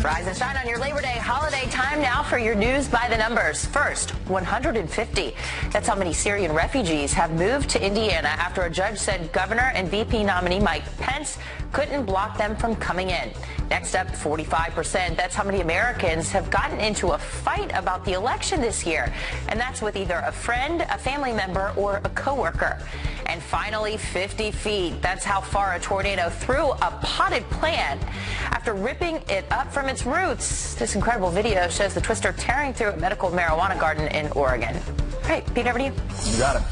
Rise and shine on your Labor Day holiday. Time now for your news by the numbers. First, 150. That's how many Syrian refugees have moved to Indiana after a judge said Governor and VP nominee Mike Pence couldn't block them from coming in. Next up, 45%. That's how many Americans have gotten into a fight about the election this year. And that's with either a friend, a family member, or a coworker. And finally, 50 feet. That's how far a tornado threw a potted plant after ripping it up from its roots. This incredible video shows the twister tearing through a medical marijuana garden in Oregon. All right, Pete, over to you. You got it.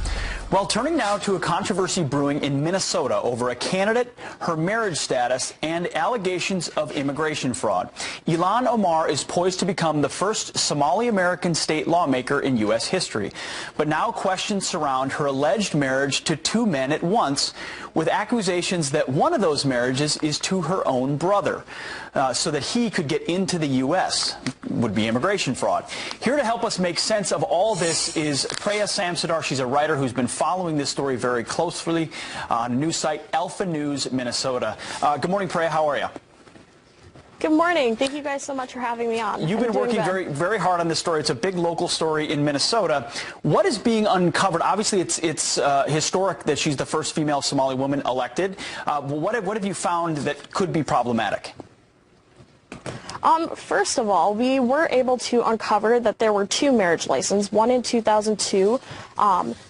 Well, turning now to a controversy brewing in Minnesota over a candidate, her marriage status, and allegations of immigration fraud. Ilhan Omar is poised to become the first Somali-American state lawmaker in U.S. history. But now questions surround her alleged marriage to two men at once, with accusations that one of those marriages is to her own brother, so that he could get into the U.S. Would be immigration fraud. Here to help us make sense of all this is Preya Samsudar. She's a writer who's been following this story very closely on a news site, Alpha News, Minnesota. Good morning, Preya. How are you? Good morning. Thank you guys so much for having me on. You've been working very hard on this story. It's a big local story in Minnesota. What is being uncovered? Obviously, it's historic that she's the first female Somali woman elected. What have you found that could be problematic? First of all, we were able to uncover that there were two marriage licenses, one in 2002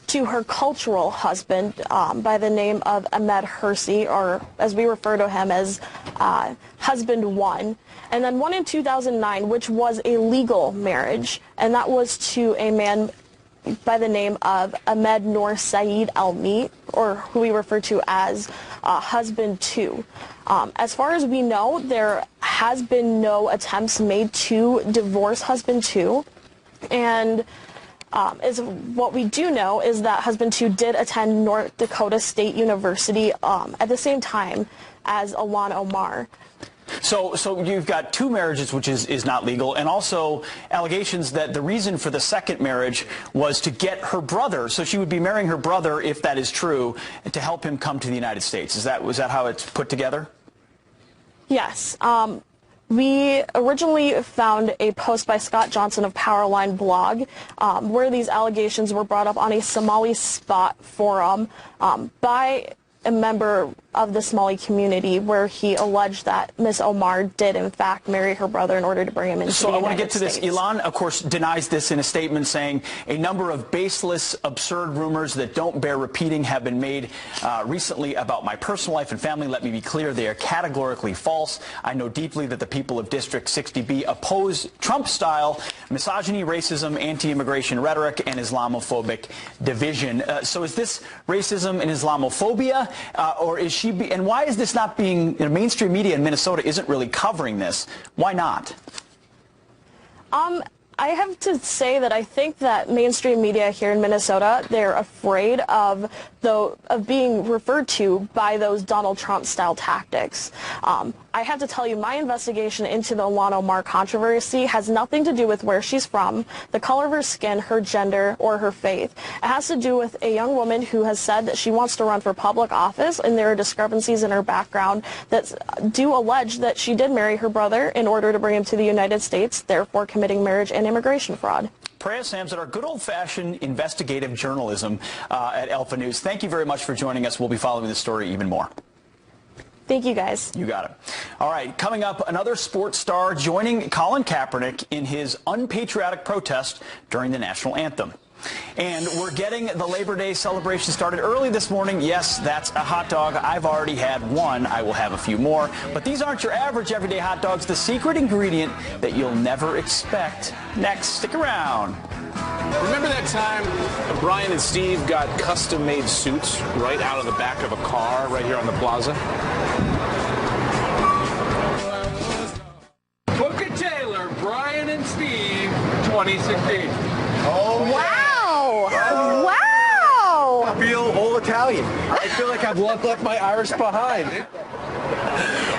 to her cultural husband by the name of Ahmed Hersey, or as we refer to him as Husband 1, and then one in 2009, which was a legal marriage, and that was to a man by the name of Ahmed Noor Saeed Almi, or who we refer to as Husband 2. As far as we know, there has been no attempts made to divorce Husband 2, and what we do know is that Husband 2 did attend North Dakota State University at the same time as Ilhan Omar. So you've got two marriages, which is not legal, and also allegations that the reason for the second marriage was to get her brother, so she would be marrying her brother, if that is true, to help him come to the United States. Was that how it's put together? Yes. We originally found a post by Scott Johnson of Powerline blog where these allegations were brought up on a Somali Spot forum by a member of the Somali community, where he alleged that Ms. Omar did in fact marry her brother in order to bring him into the United States. So I want to get to this. Ilhan, of course, denies this in a statement, saying a number of baseless, absurd rumors that don't bear repeating have been made recently about my personal life and family. Let me be clear, they are categorically false. I know deeply that the people of District 60B oppose Trump-style misogyny, racism, anti-immigration rhetoric, and Islamophobic division. So is this racism and Islamophobia, or is she? And why is this not being, mainstream media in Minnesota isn't really covering this? Why not? I have to say that I think that mainstream media here in Minnesota, they're afraid of being referred to by those Donald Trump-style tactics. I have to tell you, my investigation into the Ilhan Omar controversy has nothing to do with where she's from, the color of her skin, her gender, or her faith. It has to do with a young woman who has said that she wants to run for public office, and there are discrepancies in her background that do allege that she did marry her brother in order to bring him to the United States, therefore committing marriage and immigration fraud. Preya Samsudar, good old-fashioned investigative journalism at Alpha News. Thank you very much for joining us. We'll be following this story even more. Thank you, guys. You got it. All right, coming up, another sports star joining Colin Kaepernick in his unpatriotic protest during the national anthem. And we're getting the Labor Day celebration started early this morning. Yes, that's a hot dog. I've already had one. I will have a few more. But these aren't your average everyday hot dogs. The secret ingredient that you'll never expect. Next, stick around. Remember that time Brian and Steve got custom-made suits right out of the back of a car right here on the plaza? Booker Taylor, Brian and Steve, 2016. Oh, wow! Wow! I feel all Italian. I feel like I've left my Irish behind.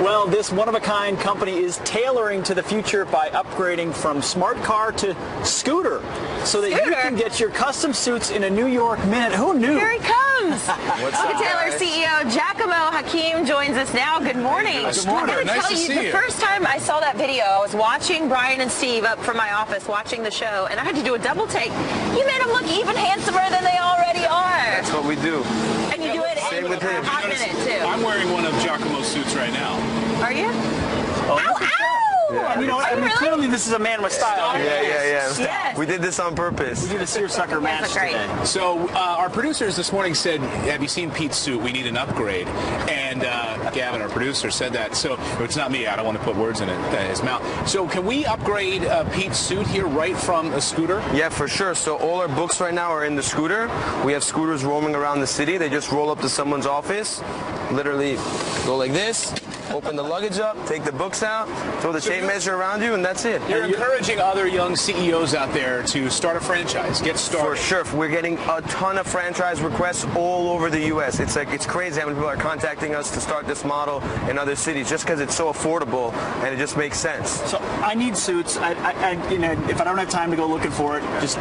Well, this one-of-a-kind company is tailoring to the future by upgrading from smart car to scooter, so that you can get your custom suits in a New York minute. Who knew? Here he comes! Hakims. Boca Taylor CEO Giacomo Hakim joins us now. Good morning. Good morning. I'm going to Nice tell to you, see the you. first time I saw that video, I was watching Brian and Steve up from my office watching the show, and I had to do a double take. You made them look even handsomer than they already are. That's what we do. And you do it Same with him. in a hot minute, too. I'm wearing one of Giacomo's suits right now. Are you? Oh, Ow, ow! And you know what? Are I you mean, really? clearly this is a man with style. Yeah. Yes. We did this on purpose. We did a seersucker match That's great. today. So our producers this morning said, have you seen Pete's suit? We need an upgrade. And Gavin, our producer, said that. So it's not me. I don't want to put words in his mouth. So can we upgrade Pete's suit here right from a scooter? Yeah, for sure. So all our books right now are in the scooter. We have scooters roaming around the city. They just roll up to someone's office, literally go like this, open the luggage up, take the books out, throw the tape measure around you, and that's it. You're encouraging other young CEOs out there to start a franchise, get started. For sure. We're getting a ton of franchise requests all over the U.S. It's crazy how many people are contacting us to start this model in other cities just because it's so affordable and it just makes sense. So I need suits. You know, if I don't have time to go looking for it, just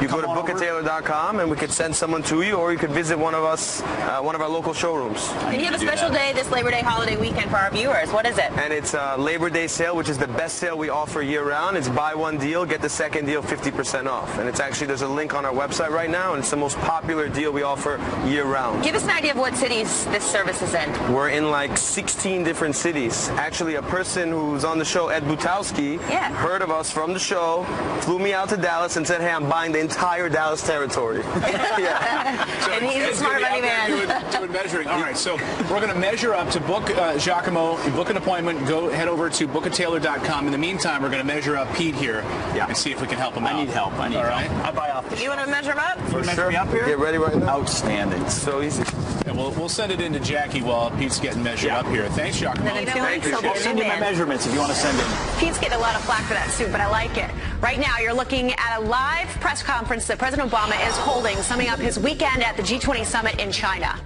You go to bookataylor.com and we could send someone to you, or you could visit one of our local showrooms. And you have a special day this Labor Day holiday weekend for our viewers. What is it? And it's a Labor Day sale, which is the best sale we offer year-round. It's buy one deal, get the second deal 50% off. And it's actually, there's a link on our website right now, and it's the most popular deal we offer year-round. Give us an idea of what cities this service is in. We're in like 16 different cities. Actually, a person who's on the show, Ed Butowski, heard of us from the show, flew me out to Dallas and said, hey, I'm buying the entire Dallas territory. Yeah. And he's a smart money man. Doing measuring. All right, so we're going to measure up to book Giacomo, book an appointment, head over to bookataylor.com. In the meantime, we're going to measure up Pete here and see if we can help him out. I need help. I need All help. right. I buy off the You want to measure him up? For measure sure. me up here? Get ready right now. Outstanding. So easy. And we'll send it in to Jackie while Pete's getting measured up here. Thanks, Giacomo. And then in 2 weeks, he'll I'll be send you my in. measurements if you want to send in. Pete's getting a lot of flack for that suit, but I like it. Right now, you're looking at a live press conference that President Obama is holding, summing up his weekend at the G20 summit in China.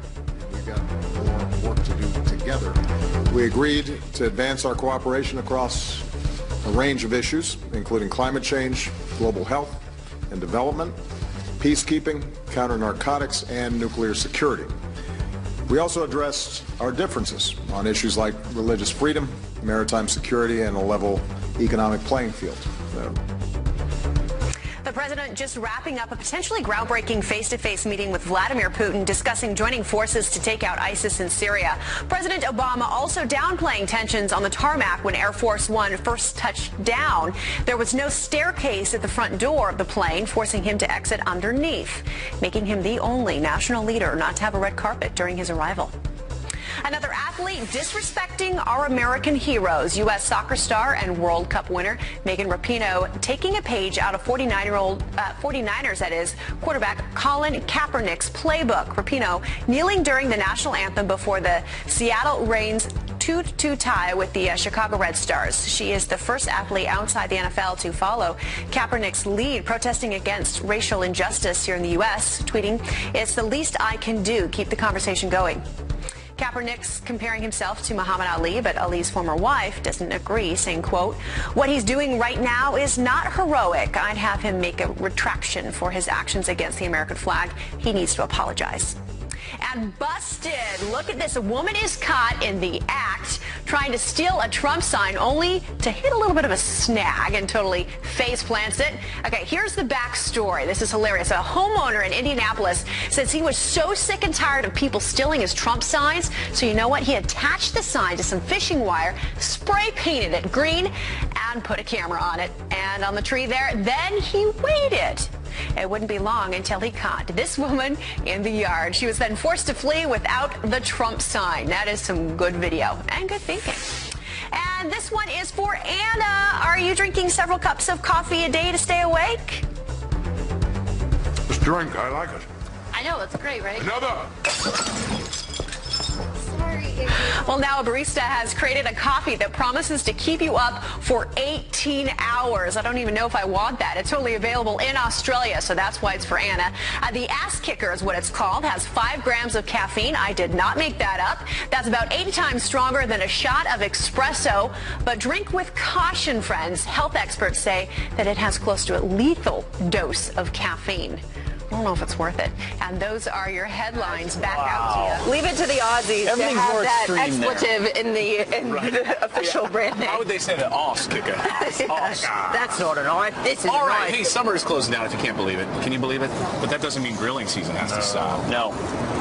We've got more work to do together. We agreed to advance our cooperation across a range of issues, including climate change, global health and development, peacekeeping, counter-narcotics, and nuclear security. We also addressed our differences on issues like religious freedom, maritime security, and a level economic playing field. The president just wrapping up a potentially groundbreaking face-to-face meeting with Vladimir Putin discussing joining forces to take out ISIS in Syria. President Obama also downplaying tensions on the tarmac when Air Force One first touched down. There was no staircase at the front door of the plane, forcing him to exit underneath, making him the only national leader not to have a red carpet during his arrival. Another athlete disrespecting our American heroes. U.S. soccer star and World Cup winner Megan Rapinoe taking a page out of 49ers, that is, quarterback Colin Kaepernick's playbook. Rapinoe kneeling during the national anthem before the Seattle Reigns 2-2 tie with the Chicago Red Stars. She is the first athlete outside the NFL to follow Kaepernick's lead, protesting against racial injustice here in the U.S., tweeting, "It's the least I can do. Keep the conversation going." Kaepernick's comparing himself to Muhammad Ali, but Ali's former wife doesn't agree, saying, quote, "What he's doing right now is not heroic. I'd have him make a retraction for his actions against the American flag. He needs to apologize." And busted. Look at this. A woman is caught in the act trying to steal a Trump sign, only to hit a little bit of a snag and totally face plants it. Okay, here's the backstory. This is hilarious. A homeowner in Indianapolis says he was so sick and tired of people stealing his Trump signs. So you know what? He attached the sign to some fishing wire, spray painted it green, and put a camera on it. And on the tree there, then he waited. It wouldn't be long until he caught this woman in the yard. She was then forced to flee without the Trump sign. That is some good video and good thinking. And this one is for Anna. Are you drinking several cups of coffee a day to stay awake? This drink, I like it. I know, it's great, right? Another. Well, now a barista has created a coffee that promises to keep you up for 18 hours. I don't even know if I want that. It's only available in Australia, so that's why it's for Anna. The Ass Kicker is what it's called. Has 5 grams of caffeine. I did not make that up. That's about 80 times stronger than a shot of espresso. But drink with caution, friends. Health experts say that it has close to a lethal dose of caffeine. I don't know if it's worth it. And those are your headlines. Back out to you. Leave it to the Aussies to Everything's have more that extreme there. expletive in the official brand name. How would they say that? Os, Kika. Os. That's not an art. This is All an right. art. Hey, summer is closing down if you can't believe it. Can you believe it? But that doesn't mean grilling season has to stop. No.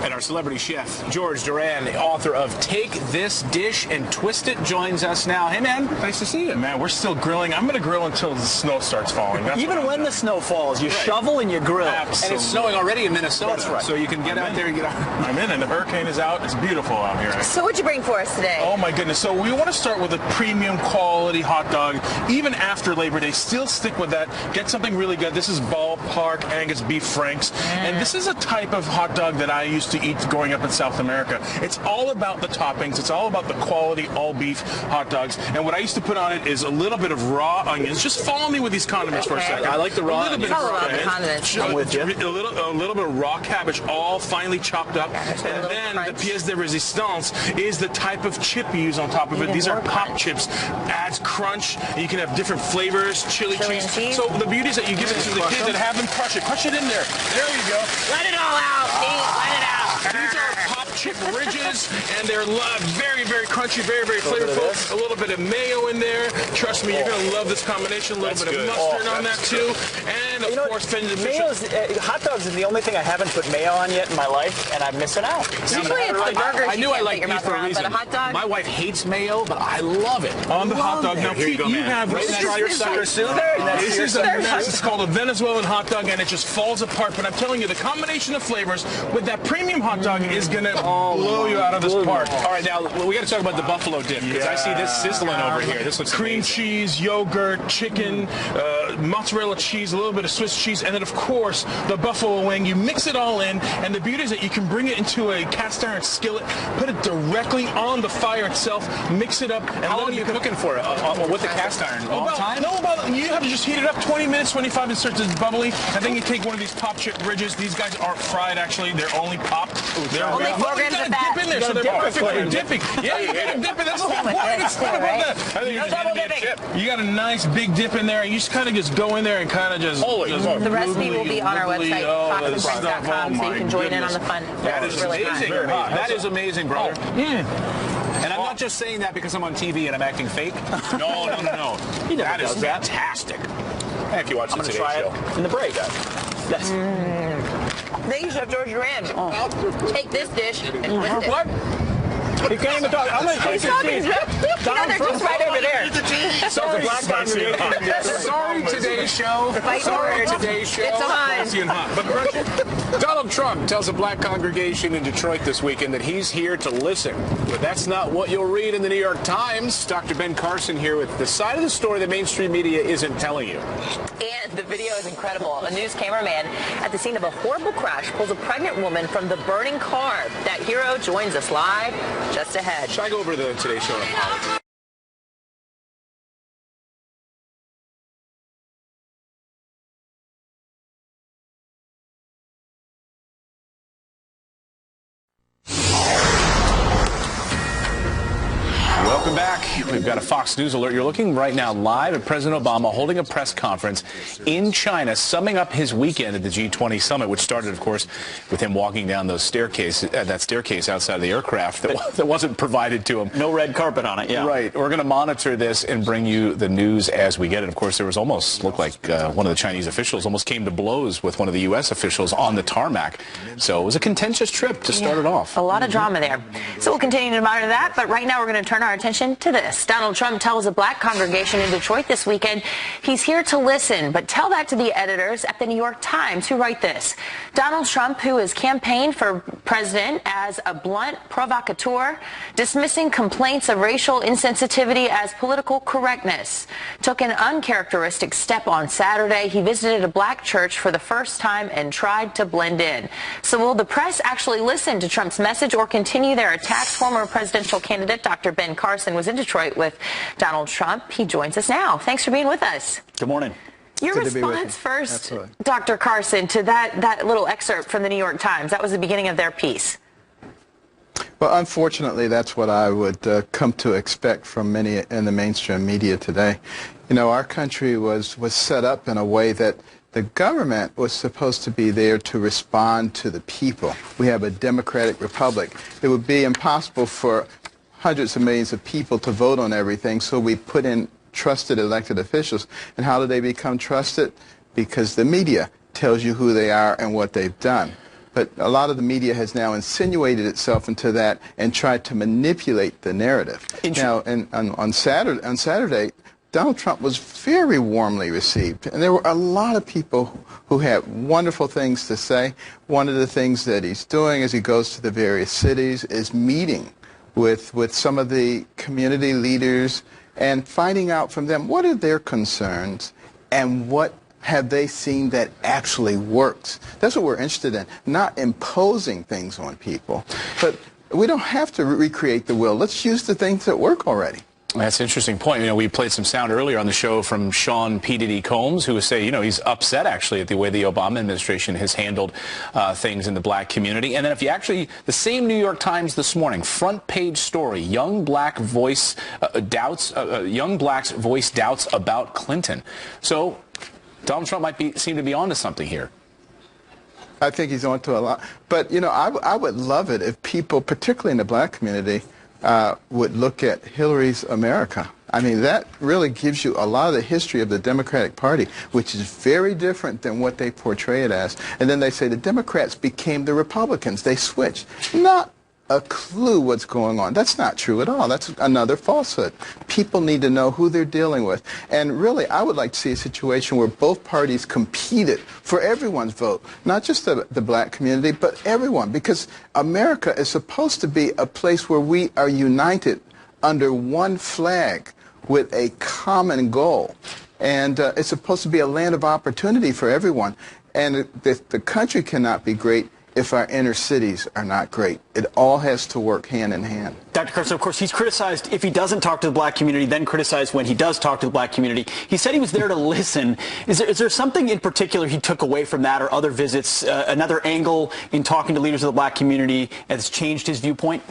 And our celebrity chef, George Duran, the author of Take This Dish and Twist It, joins us now. Hey, man. Nice to see you. Man, we're still grilling. I'm going to grill until the snow starts falling. That's Even when the snow falls, you shovel and you grill. Absolutely. And it's snowing already in Minnesota. That's right. So you can get out there and get out. I'm in, and the hurricane is out. It's beautiful out here. So what'd you bring for us today? Oh my goodness. So we want to start with a premium quality hot dog. Even after Labor Day, still stick with that. Get something really good. This is Ballpark Angus Beef Franks. And this is a type of hot dog that I used to eat growing up in South America. It's all about the toppings. It's all about the quality all beef hot dogs. And what I used to put on it is a little bit of raw onions. Just follow me with these condiments for a second. I like the raw onions. It's all about the condiments. I'm with you. A little bit of raw cabbage, all finely chopped up. And then the pièce de résistance is the type of chip you use on top of it. These are pop chips. Adds crunch. You can have different flavors, chili cheese. So the beauty is that you give it to the kids that have them crush it. Crush it in there. There you go. Let it all out, Pete. Let it out. These are pop chip ridges, and they're very, very crunchy, very, very flavorful. A little bit of mayo in there. Trust me, you're going to love this combination. A little bit of mustard on that, too. And, of course, hot dogs is the only thing I haven't put mayo on yet in my life, and I'm missing out. Usually it's the burgers. I knew I liked beef for a reason. But a hot dog? My wife hates mayo, but I love it. On the hot dog. Now, Here you Pete, go, you man. have Right this next to your sucker This is it's called a Venezuelan hot dog, and it just falls apart. But I'm telling you, the combination of flavors with that premium hot dog is going to blow you out of this park. All right, now we got to talk about the buffalo dip because I see this sizzling over here. This looks cream amazing. cheese, yogurt, chicken, mozzarella cheese, a little bit of Swiss cheese, and then of course the buffalo wing. You mix it all in, and the beauty is that you can bring it into a cast iron skillet, put it directly on the fire itself, mix it up. And how long are you cooking for it with the cast iron? Long time? No, you have to just heat it up 20 minutes, 25, it starts to bubbly, and then you take one of these pop chip ridges. These guys aren't fried, actually. They're only popped. They're only 4 grams of fat. Dip in there, so they're perfect for dipping. Yeah, you got to dip it. That's the whole point. It's not about that. I think you're just getting a chip. You got a nice big dip in there, and you just kind of just go in there and kind of just. The recipe will be on our website, foxandfriends.com, so you can join in on the fun. That is really amazing. That is amazing, brother. And I'm not just saying that because I'm on TV and I'm acting fake. No. That is fantastic. Hey, if you watch the Today Show. In the break. Yes. Thank you, Chef George Duran. Take this dish and twist it. What? You can't even talk. I'm going to take your cheese. They're just right over there. Sorry, Today Show. Sorry, Today Show. It's on. Spicy and hot. But Donald Trump tells a black congregation in Detroit this weekend that he's here to listen. But that's not what you'll read in the New York Times. Dr. Ben Carson here with the side of the story the mainstream media isn't telling you. And the video is incredible. A news cameraman at the scene of a horrible crash pulls a pregnant woman from the burning car. That hero joins us live just ahead. Should I go over to the Today Show and apologize? Welcome back. We've got a Fox News alert. You're looking right now live at President Obama holding a press conference in China, summing up his weekend at the G20 summit, which started, of course, with him walking down that staircase outside of the aircraft that wasn't provided to him. No red carpet on it, yeah. Right. We're going to monitor this and bring you the news as we get it. Of course, there was looked like one of the Chinese officials almost came to blows with one of the U.S. officials on the tarmac. So it was a contentious trip to start it off. A lot of drama there. So we'll continue to monitor that, but right now we're going to turn our attention to this. Donald Trump tells a black congregation in Detroit this weekend he's here to listen, but tell that to the editors at the New York Times who write this. Donald Trump, who has campaigned for president as a blunt provocateur, dismissing complaints of racial insensitivity as political correctness, took an uncharacteristic step on Saturday. He visited a black church for the first time and tried to blend in. So will the press actually listen to Trump's message or continue their attacks? Former presidential candidate Dr. Ben Carson was in Detroit with Donald Trump. He joins us now. Thanks for being with us. Good morning. Your response first, absolutely, Dr. Carson, to that little excerpt from the New York Times. That was the beginning of their piece. Well, unfortunately, that's what I would come to expect from many in the mainstream media today. You know, our country was set up in a way that The government was supposed to be there to respond to the people. We have a democratic republic. It would be impossible for hundreds of millions of people to vote on everything, so we put in trusted elected officials. And how do they become trusted? Because the media tells you who they are and what they've done. But a lot of the media has now insinuated itself into that and tried to manipulate the narrative. Now, on Saturday, Donald Trump was very warmly received, and there were a lot of people who had wonderful things to say. One of the things that he's doing as he goes to the various cities is meeting with some of the community leaders and finding out from them what are their concerns and what have they seen that actually works. That's what we're interested in, not imposing things on people. But we don't have to recreate the wheel. Let's use the things that work already. That's an interesting point. You know, we played some sound earlier on the show from Sean P. Diddy Combs, who was saying, you know, he's upset actually at the way the Obama administration has handled things in the black community. And then if you actually, the same New York Times this morning, front page story, young blacks voice doubts about Clinton. So Donald Trump might seem to be onto something here. I think he's onto a lot. But, you know, I would love it if people, particularly in the black community, would look at Hillary's America. I mean, that really gives you a lot of the history of the Democratic Party, which is very different than what they portray it as. And then they say the Democrats became the Republicans. They switched. Not a clue what's going on. That's not true at all. That's another falsehood. People need to know who they're dealing with. And really, I would like to see a situation where both parties competed for everyone's vote, not just the black community, but everyone, because America is supposed to be a place where we are united under one flag with a common goal. And it's supposed to be a land of opportunity for everyone. And the country cannot be great if our inner cities are not great. It all has to work hand in hand. Dr. Carson, of course, he's criticized if he doesn't talk to the black community, then criticized when he does talk to the black community. He said he was there to listen. Is there something in particular he took away from that or other visits, another angle in talking to leaders of the black community that's changed his viewpoint?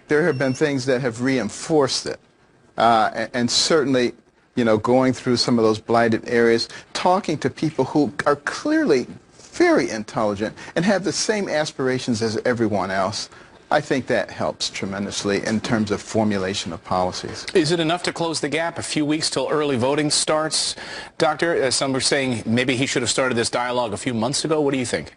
There have been things that have reinforced it. And certainly, you know, going through some of those blighted areas, talking to people who are clearly very intelligent and have the same aspirations as everyone else, I think that helps tremendously in terms of formulation of policies. Is it enough to close the gap? A few weeks till early voting starts, Doctor? Some are saying maybe he should have started this dialogue a few months ago. What do you think?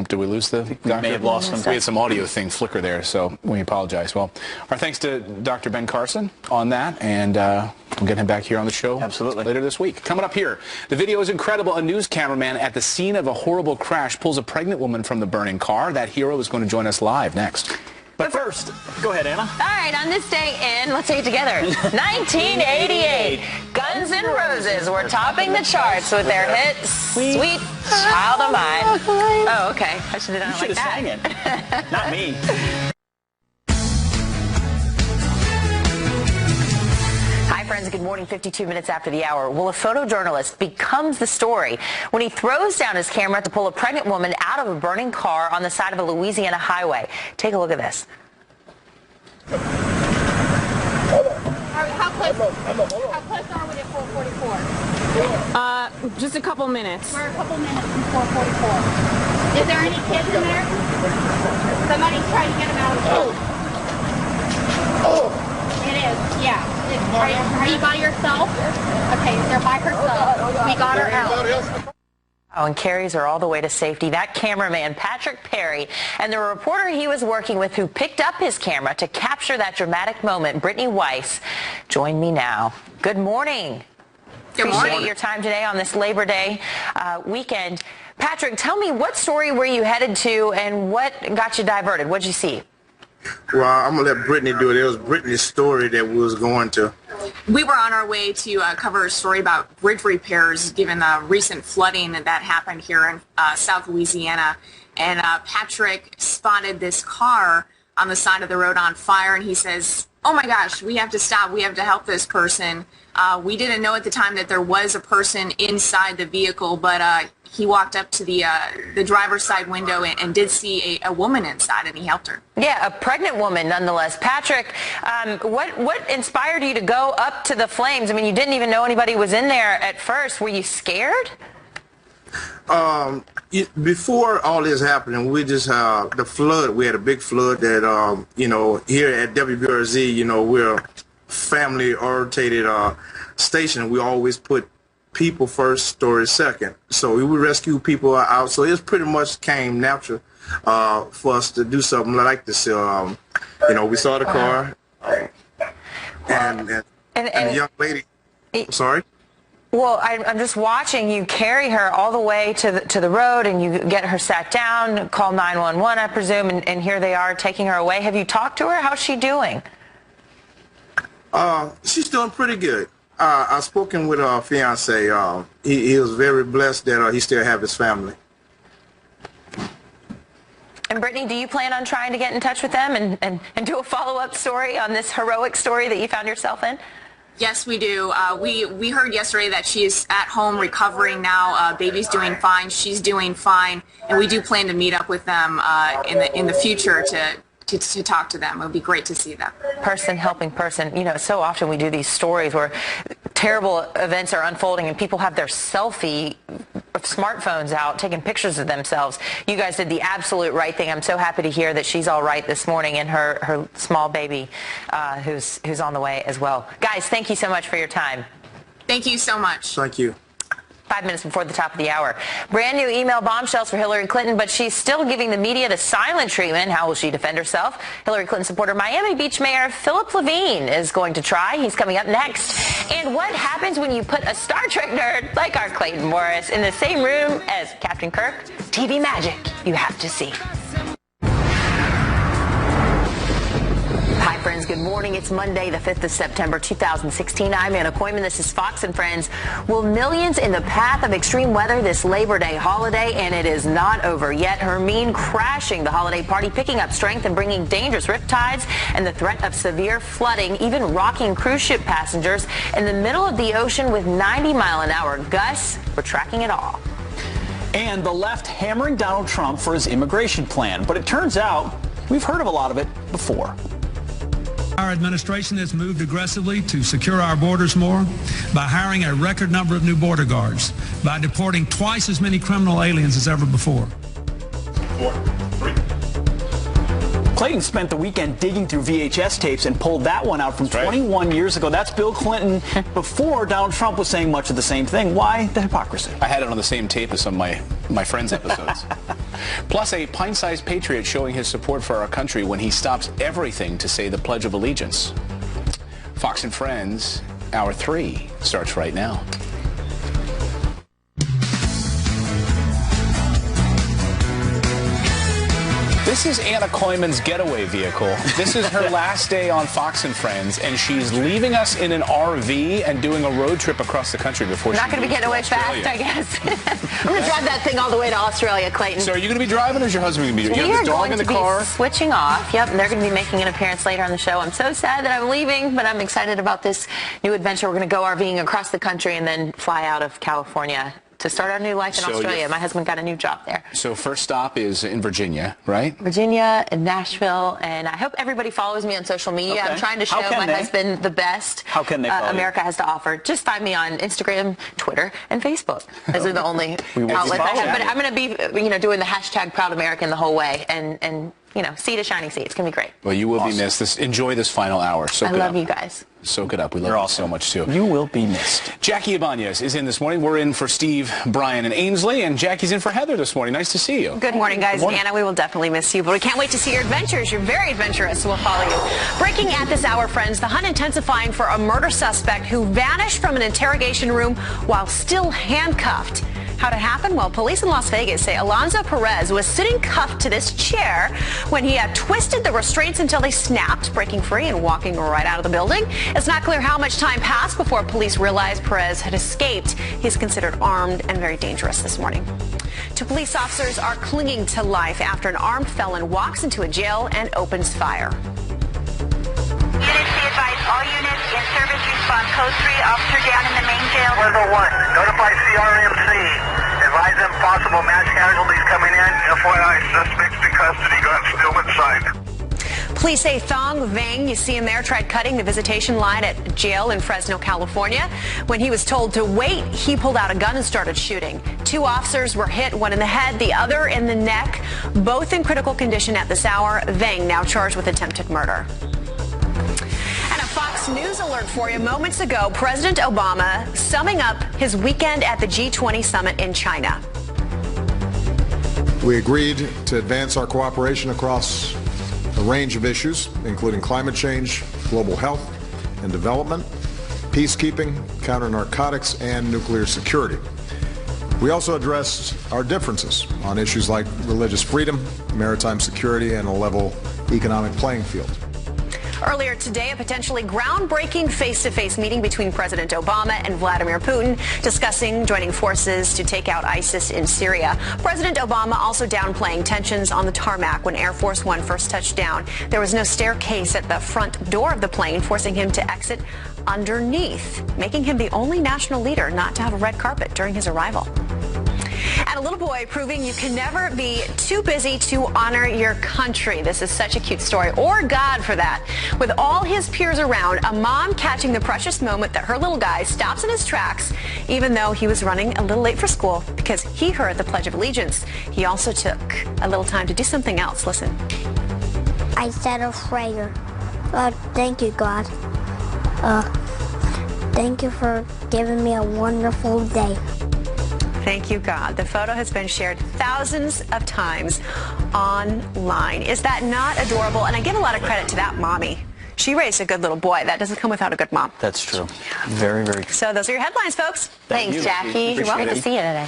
Did we lose the doctor? We may have lost him. We had some audio thing flicker there, so we apologize. Well, our thanks to Dr. Ben Carson on that, and we'll get him back here on the show later this week. Coming up here, the video is incredible. A news cameraman at the scene of a horrible crash pulls a pregnant woman from the burning car. That hero is going to join us live next. But first, go ahead, Anna. All right, on this day in, let's say it together, 1988, Guns N' Roses were topping the charts with their hit, Sweet Child of Mine. Oh, okay. I should have done it like that. You should have sang it. Not me. Hi, friends. Good morning. 52 minutes after the hour. Well, a photojournalist becomes the story when he throws down his camera to pull a pregnant woman out of a burning car on the side of a Louisiana highway. Take a look at this. How close are we to 444? Just a couple minutes. We're a couple minutes from 444. Is there any kids in there? Somebody's trying to get them out of the car. It is, yeah. Are you by yourself? Okay, they're by herself. We got her out. Oh, and carries her all the way to safety. That cameraman, Patrick Perry, and the reporter he was working with who picked up his camera to capture that dramatic moment, Brittany Weiss, join me now. Good morning. Good morning. Appreciate your time today on this Labor Day weekend. Patrick, tell me, what story were you headed to and what got you diverted? What'd you see? Well, I'm going to let Brittany do it. It was Brittany's story that we was going to. We were on our way to cover a story about bridge repairs given the recent flooding that happened here in South Louisiana. And Patrick spotted this car on the side of the road on fire, and he says, oh my gosh, we have to stop. We have to help this person. We didn't know at the time that there was a person inside the vehicle, but he walked up to the driver's side window and did see a woman inside, and he helped her. Yeah, a pregnant woman nonetheless. Patrick, what inspired you to go up to the flames? I mean, you didn't even know anybody was in there at first. Were you scared? Before all this happening, we just the flood. We had a big flood that here at WBRZ, we're a family-oriented station. We always put people first, stories second. So we would rescue people out. So it pretty much came natural for us to do something like this. We saw the car and the young lady. Sorry. Well, I'm just watching you carry her all the way to the road, and you get her sat down, call 911, I presume, and here they are taking her away. Have you talked to her? How's she doing? She's doing pretty good. I've spoken with her fiance. He was very blessed that he still have his family. And Brittany, do you plan on trying to get in touch with them and do a follow-up story on this heroic story that you found yourself in? Yes, we do. We heard yesterday that she is at home recovering now. Baby's doing fine. She's doing fine, and we do plan to meet up with them in the future to talk to them. It would be great to see them. Person helping person. So often we do these stories where terrible events are unfolding and people have their selfie smartphones out taking pictures of themselves. You guys did the absolute right thing. I'm so happy to hear that she's all right this morning and her small baby who's on the way as well. Guys, thank you so much for your time. Thank you so much. Thank you. 5 minutes before the top of the hour. Brand new email bombshells for Hillary Clinton, but she's still giving the media the silent treatment. How will she defend herself? Hillary Clinton supporter Miami Beach Mayor Philip Levine is going to try. He's coming up next. And what happens when you put a Star Trek nerd like our Clayton Morris in the same room as Captain Kirk? TV magic you have to see. Hi, friends. Good morning. It's Monday, the 5th of September, 2016. I'm Anna Koyman. This is Fox and Friends. Will millions in the path of extreme weather this Labor Day holiday? And it is not over yet. Hermine crashing the holiday party, picking up strength and bringing dangerous riptides and the threat of severe flooding, even rocking cruise ship passengers in the middle of the ocean with 90-mile-an-hour gusts. We're tracking it all. And the left hammering Donald Trump for his immigration plan. But it turns out we've heard of a lot of it before. Our administration has moved aggressively to secure our borders more by hiring a record number of new border guards, by deporting twice as many criminal aliens as ever before. 4, 3. Clayton spent the weekend digging through VHS tapes and pulled that one out from 21 years ago. That's Bill Clinton before Donald Trump was saying much of the same thing. Why the hypocrisy? I had it on the same tape as some of my friends' episodes. Plus, a pint-sized patriot showing his support for our country when he stops everything to say the Pledge of Allegiance. Fox and Friends, Hour 3 starts right now. This is Anna Koyman's getaway vehicle. This is her last day on Fox and Friends, and she's leaving us in an RV and doing a road trip across the country before Not going to be getting away fast, I guess. I'm going to drive that thing all the way to Australia, Clayton. So are you going to be driving, or is your husband going to be? We are going to be switching off. Yep, and they're going to be making an appearance later on the show. I'm so sad that I'm leaving, but I'm excited about this new adventure. We're going to go RVing across the country and then fly out of California to start our new life in Australia. My husband got a new job there. So first stop is in Virginia, right? Virginia and Nashville, and I hope everybody follows me on social media. Okay. I'm trying to show my husband the best How can they follow America has to offer. Just find me on Instagram, Twitter, and Facebook. Those are the only outlets I have. But I'm going to be, doing the hashtag Proud American the whole way, and sea to shining sea. It's going to be great. Well, you will be missed. Enjoy this final hour. I love you guys. Soak it up. We love you so much, too. You will be missed. Jackie Ibanez is in this morning. We're in for Steve, Brian, and Ainsley, and Jackie's in for Heather this morning. Nice to see you. Good morning, guys. Good morning. Anna, we will definitely miss you, but we can't wait to see your adventures. You're very adventurous. We'll follow you. Breaking at this hour, friends, the hunt intensifying for a murder suspect who vanished from an interrogation room while still handcuffed. How'd it happen? Well, police in Las Vegas say Alonzo Perez was sitting cuffed to this chair when he had twisted the restraints until they snapped, breaking free and walking right out of the building. It's not clear how much time passed before police realized Perez had escaped. He's considered armed and very dangerous this morning. Two police officers are clinging to life after an armed felon walks into a jail and opens fire. Units, be advised, all units in service respond. Code 3, officer down in the main jail. Weather 1, notify CRMC. Advise them possible mass casualties coming in. FYI, suspects in custody, guns still inside. Police say Thong Vang, you see him there, tried cutting the visitation line at jail in Fresno, California. When he was told to wait, he pulled out a gun and started shooting. 2 officers were hit, one in the head, the other in the neck, both in critical condition at this hour. Vang now charged with attempted murder. And a Fox News alert for you. Moments ago, President Obama summing up his weekend at the G20 summit in China. We agreed to advance our cooperation across a range of issues, including climate change, global health and development, peacekeeping, counter-narcotics, and nuclear security. We also addressed our differences on issues like religious freedom, maritime security, and a level economic playing field. Earlier today, a potentially groundbreaking face-to-face meeting between President Obama and Vladimir Putin discussing joining forces to take out ISIS in Syria. President Obama also downplaying tensions on the tarmac when Air Force One first touched down. There was no staircase at the front door of the plane, forcing him to exit underneath, making him the only national leader not to have a red carpet during his arrival. And a little boy proving you can never be too busy to honor your country. This is such a cute story, or God for that. With all his peers around, a mom catching the precious moment that her little guy stops in his tracks, even though he was running a little late for school because he heard the Pledge of Allegiance. He also took a little time to do something else. Listen. I said a prayer. Thank you, God. Thank you for giving me a wonderful day. Thank you, God. The photo has been shared thousands of times online. Is that not adorable? And I give a lot of credit to that mommy. She raised a good little boy. That doesn't come without a good mom. That's true. Very, very good. So those are your headlines, folks. Thanks, Jackie. You're welcome to see you today.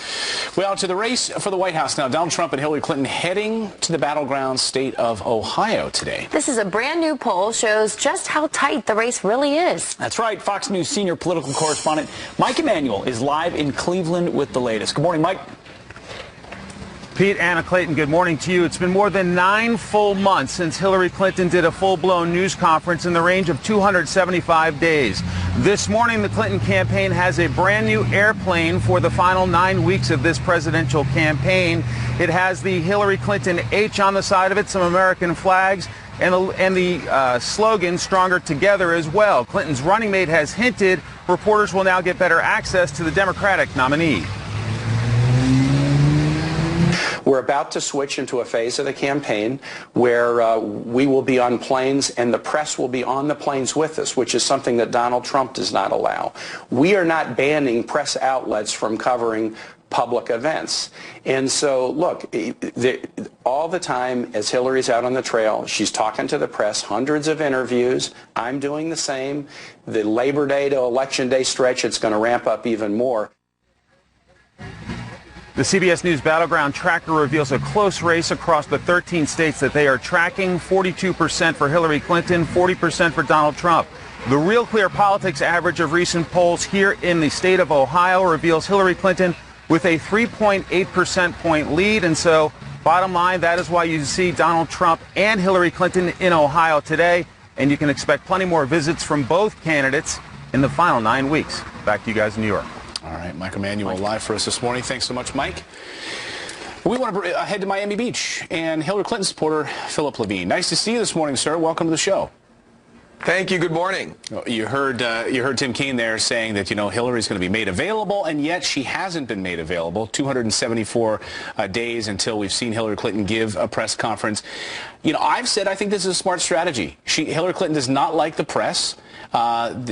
Well, to the race for the White House now. Donald Trump and Hillary Clinton heading to the battleground state of Ohio today. This is a brand new poll, shows just how tight the race really is. That's right. Fox News senior political correspondent Mike Emanuel is live in Cleveland with the latest. Good morning, Mike. Pete, Anna Clayton, good morning to you. It's been more than 9 full months since Hillary Clinton did a full-blown news conference in the range of 275 days. This morning, the Clinton campaign has a brand new airplane for the final 9 weeks of this presidential campaign. It has the Hillary Clinton H on the side of it, some American flags, and the slogan, Stronger Together, as well. Clinton's running mate has hinted reporters will now get better access to the Democratic nominee. We're about to switch into a phase of the campaign where we will be on planes and the press will be on the planes with us, which is something that Donald Trump does not allow. We are not banning press outlets from covering public events. And so, look, all the time as Hillary's out on the trail, she's talking to the press, hundreds of interviews. I'm doing the same. The Labor Day to Election Day stretch, it's going to ramp up even more. The CBS News Battleground Tracker reveals a close race across the 13 states that they are tracking. 42% for Hillary Clinton, 40% for Donald Trump. The Real Clear Politics average of recent polls here in the state of Ohio reveals Hillary Clinton with a 3.8% point lead. And so, bottom line, that is why you see Donald Trump and Hillary Clinton in Ohio today. And you can expect plenty more visits from both candidates in the final 9 weeks. Back to you guys in New York. All right, Mike Emanuel live for us this morning. Thanks so much, Mike. We want to head to Miami Beach and Hillary Clinton supporter Philip Levine. Nice to see you this morning, sir. Welcome to the show. Thank you. Good morning. You heard Tim Kaine there saying that, Hillary's going to be made available, and yet she hasn't been made available. 274 days until we've seen Hillary Clinton give a press conference. I've said I think this is a smart strategy. Hillary Clinton does not like the press.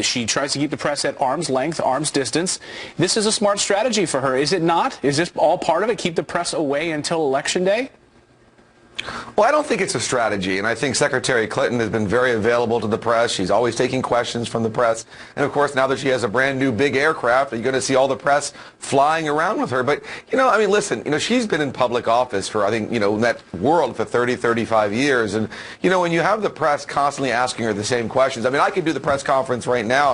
She tries to keep the press at arm's length, arm's distance. This is a smart strategy for her, is it not? Is this all part of it? Keep the press away until Election Day? Well, I don't think it's a strategy, and I think Secretary Clinton has been very available to the press. She's always taking questions from the press. And, of course, now that she has a brand new big aircraft, you're going to see all the press flying around with her. But, listen, she's been in public office for, I think, in that world for 30, 35 years. And, when you have the press constantly asking her the same questions, I could do the press conference right now.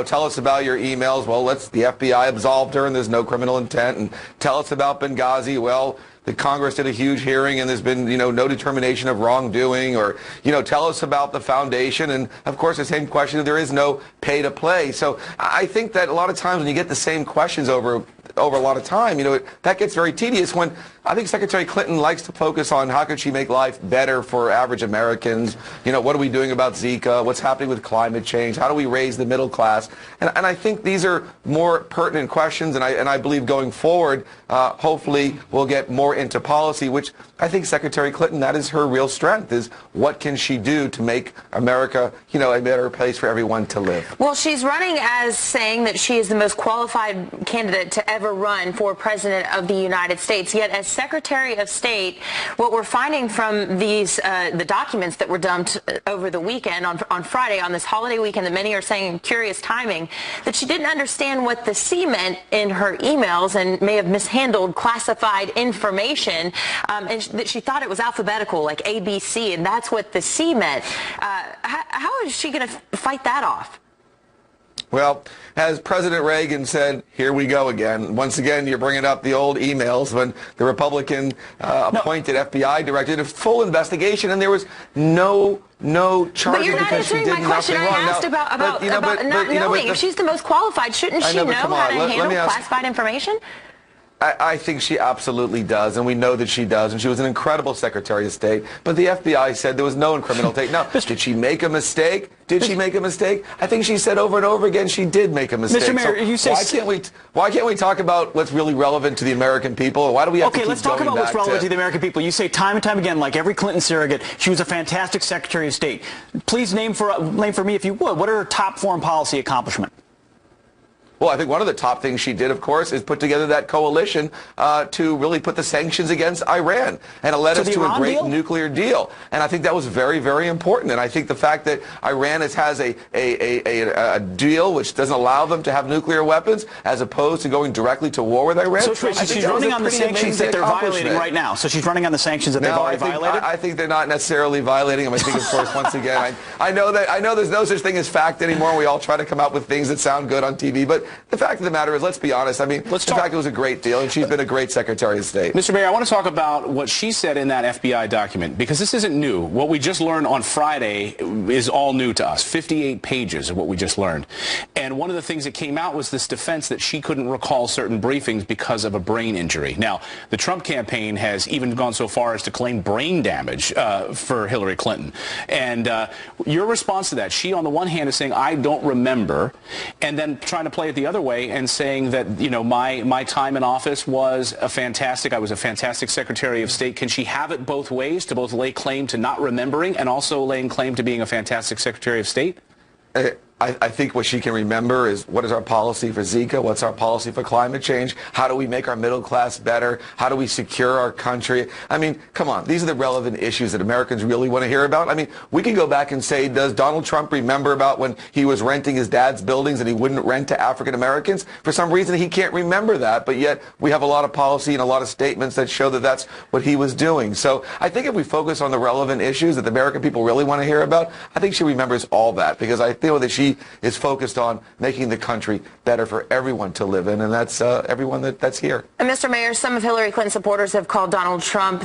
Tell us about your emails. Well, the FBI absolved her and there's no criminal intent. And tell us about Benghazi. Well, the Congress did a huge hearing and there's been, no determination of wrongdoing, or, tell us about the foundation. And, of course, the same question, there is no pay to play. So I think that a lot of times when you get the same questions over over a lot of time, that gets very tedious when I think Secretary Clinton likes to focus on how can she make life better for average Americans. What are we doing about Zika? What's happening with climate change? How do we raise the middle class? And I think these are more pertinent questions, and I believe going forward, hopefully we'll get more into policy, which I think Secretary Clinton, that is her real strength, is what can she do to make America, a better place for everyone to live. Well, she's running as saying that she is the most qualified candidate to ever run for President of the United States. Yet as Secretary of State, what we're finding from these the documents that were dumped over the weekend on Friday, on this holiday weekend, that many are saying curious timing, that she didn't understand what the C meant in her emails and may have mishandled classified information, and that she thought it was alphabetical, like ABC, and that's what the C meant. How is she going to fight that off? Well, as President Reagan said, here we go again. Once again, you're bringing up the old emails when the Republican appointed FBI director did a full investigation, and there was no charges because she did nothing wrong. But you're not answering my question. I asked about not knowing. If she's the most qualified, shouldn't she know how to handle classified information? I think she absolutely does, and we know that she does, and she was an incredible Secretary of State, but the FBI said there was no criminal take. Now, did she make a mistake? Did she make a mistake? I think she said over and over again she did make a mistake. Mr. Mayor, you say... Why can't we talk about what's really relevant to the American people? Why do we have to keep let's talk going about what's back relevant to the American people. You say time and time again, like every Clinton surrogate, she was a fantastic Secretary of State. Please name for me, if you would, what are her top foreign policy accomplishment? Well, I think one of the top things she did, of course, is put together that coalition to really put the sanctions against Iran. And it led us to a great nuclear deal. And I think that was very, very important. And I think the fact that Iran has a deal which doesn't allow them to have nuclear weapons as opposed to going directly to war with Iran. So she's running on the sanctions that they're violating right now. So she's running on the sanctions that they've already violated? I think they're not necessarily violating them. I think, of course, once again, I know there's no such thing as fact anymore. We all try to come out with things that sound good on TV. But the fact of the matter is, let's be honest, the fact it was a great deal, and she's been a great Secretary of State. Mr. Mayor, I want to talk about what she said in that FBI document, because this isn't new. What we just learned on Friday is all new to us. 58 pages of what we just learned. And one of the things that came out was this defense that she couldn't recall certain briefings because of a brain injury. Now, the Trump campaign has even gone so far as to claim brain damage for Hillary Clinton. And your response to that, she on the one hand is saying, I don't remember, and then trying to play it the other way and saying that, my time in office was I was a fantastic Secretary of State. Can she have it both ways, to both lay claim to not remembering and also laying claim to being a fantastic Secretary of State? I think what she can remember is what is our policy for Zika, what's our policy for climate change, how do we make our middle class better, how do we secure our country. I mean, come on, these are the relevant issues that Americans really want to hear about. I mean, we can go back and say, does Donald Trump remember about when he was renting his dad's buildings and he wouldn't rent to African Americans? For some reason, he can't remember that, but yet we have a lot of policy and a lot of statements that show that that's what he was doing. So I think if we focus on the relevant issues that the American people really want to hear about, I think she remembers all that, because I feel that she is focused on making the country better for everyone to live in, and that's everyone that's here. And Mr. Mayor, some of Hillary Clinton's supporters have called Donald Trump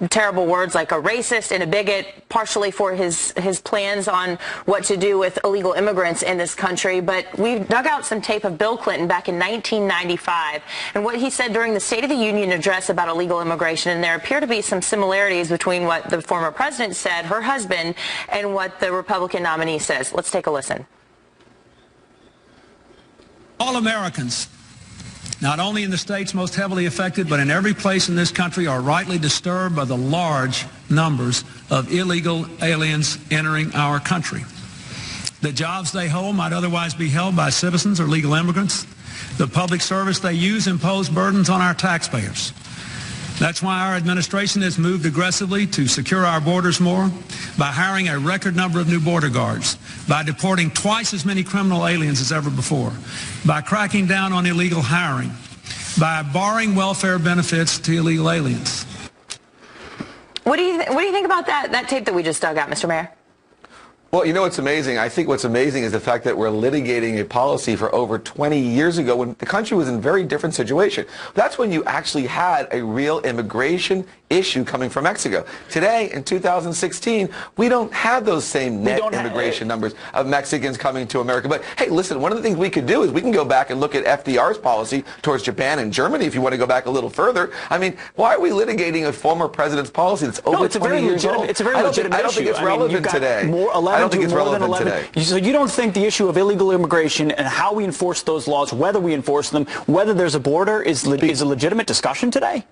terrible words like a racist and a bigot, partially for his plans on what to do with illegal immigrants in this country. But we've dug out some tape of Bill Clinton back in 1995 and what he said during the State of the Union address about illegal immigration, and there appear to be some similarities between what the former president said, her husband, and what the Republican nominee says. Let's take a listen. All Americans, not only in the states most heavily affected, but in every place in this country, are rightly disturbed by the large numbers of illegal aliens entering our country. The jobs they hold might otherwise be held by citizens or legal immigrants. The public service they use impose burdens on our taxpayers. That's why our administration has moved aggressively to secure our borders more, by hiring a record number of new border guards, by deporting twice as many criminal aliens as ever before, by cracking down on illegal hiring, by barring welfare benefits to illegal aliens. What do you think about that tape that we just dug out, Mr. Mayor? Well, you know what's amazing? I think what's amazing is the fact that we're litigating a policy for over 20 years ago when the country was in a very different situation. That's when you actually had a real immigration issue coming from Mexico. Today, in 2016, we don't have those same net immigration numbers of Mexicans coming to America. But hey, listen, one of the things we could do is we can go back and look at FDR's policy towards Japan and Germany if you want to go back a little further. I mean, why are we litigating a former president's policy that's over 20 years old? It's a very legitimate issue. I don't think it's relevant today. I don't think it's relevant today. So you don't think the issue of illegal immigration and how we enforce those laws, whether we enforce them, whether there's a border, is a legitimate discussion today?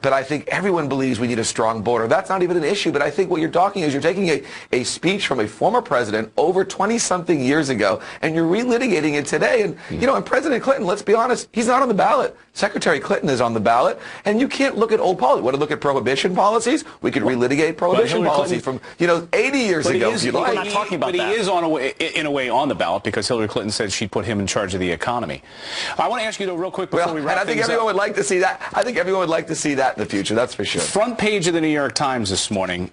But I think everyone believes we need a strong border. That's not even an issue. But I think what you're talking is you're taking a speech from a former president over 20-something years ago, and you're relitigating it today. And, you know, and President Clinton, let's be honest, he's not on the ballot. Secretary Clinton is on the ballot. And you can't look at old policy. Want to look at prohibition policies? We could relitigate prohibition policies from, 80 years ago. We're not talking about that. But he is in a way on the ballot because Hillary Clinton said she'd put him in charge of the economy. I want to ask you, though, real quick before we wrap things up. And I think everyone would like to see that. I think everyone would like to see that in the future, that's for sure. Front page of the New York Times this morning,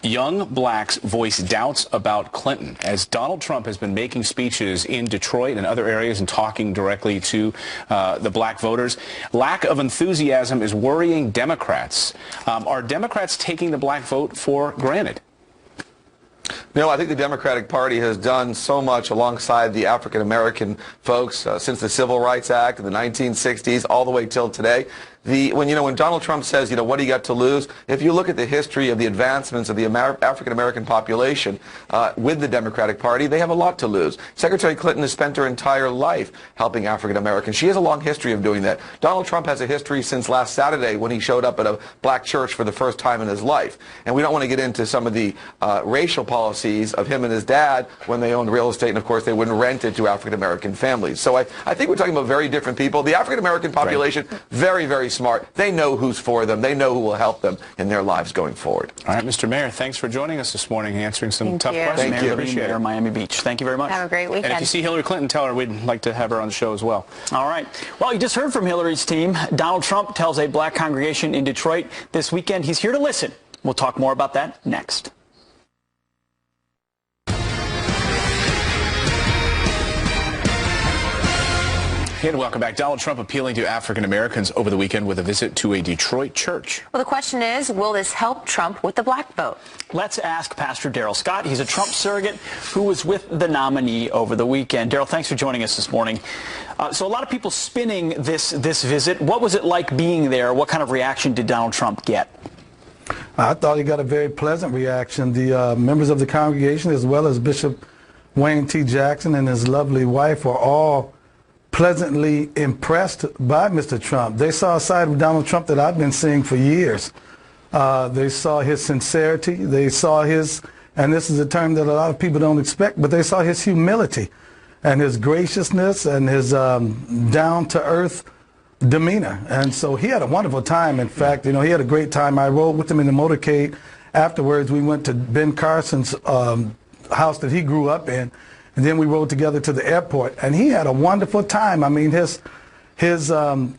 young blacks voice doubts about Clinton as Donald Trump has been making speeches in Detroit and other areas and talking directly to the black voters. Lack of enthusiasm is worrying Democrats. Are Democrats taking the black vote for granted? No, I think the Democratic Party has done so much alongside the African-American folks since the Civil Rights Act in the 1960s all the way till today. When Donald Trump says, what do you got to lose? If you look at the history of the advancements of the African-American population with the Democratic Party, they have a lot to lose. Secretary Clinton has spent her entire life helping African-Americans. She has a long history of doing that. Donald Trump has a history since last Saturday when he showed up at a black church for the first time in his life. And we don't want to get into some of the racial policies of him and his dad when they owned real estate, and of course they wouldn't rent it to African-American families. So I think we're talking about very different people. The African-American population, very, very smart. They know who's for them. They know who will help them in their lives going forward. All right, Mr. Mayor, thanks for joining us this morning and answering some tough questions. Thank you. Mayor of Miami Beach. Thank you very much. Have a great weekend. And if you see Hillary Clinton, tell her we'd like to have her on the show as well. All right. Well, you just heard from Hillary's team. Donald Trump tells a black congregation in Detroit this weekend he's here to listen. We'll talk more about that next. And welcome back. Donald Trump appealing to African Americans over the weekend with a visit to a Detroit church. Well, the question is, will this help Trump with the black vote? Let's ask Pastor Darrell Scott. He's a Trump surrogate who was with the nominee over the weekend. Darrell, thanks for joining us this morning. So a lot of people spinning this visit. What was it like being there? What kind of reaction did Donald Trump get? I thought he got a very pleasant reaction. The members of the congregation, as well as Bishop Wayne T. Jackson and his lovely wife, were all pleasantly impressed by Mr. Trump. They saw a side of Donald Trump that I've been seeing for years. They saw his sincerity. They saw his, and this is a term that a lot of people don't expect, but they saw his humility and his graciousness and his down-to-earth demeanor. And so he had a wonderful time. In fact, he had a great time. I rode with him in the motorcade. Afterwards, we went to Ben Carson's house that he grew up in. And then we rode together to the airport, and he had a wonderful time. I mean, his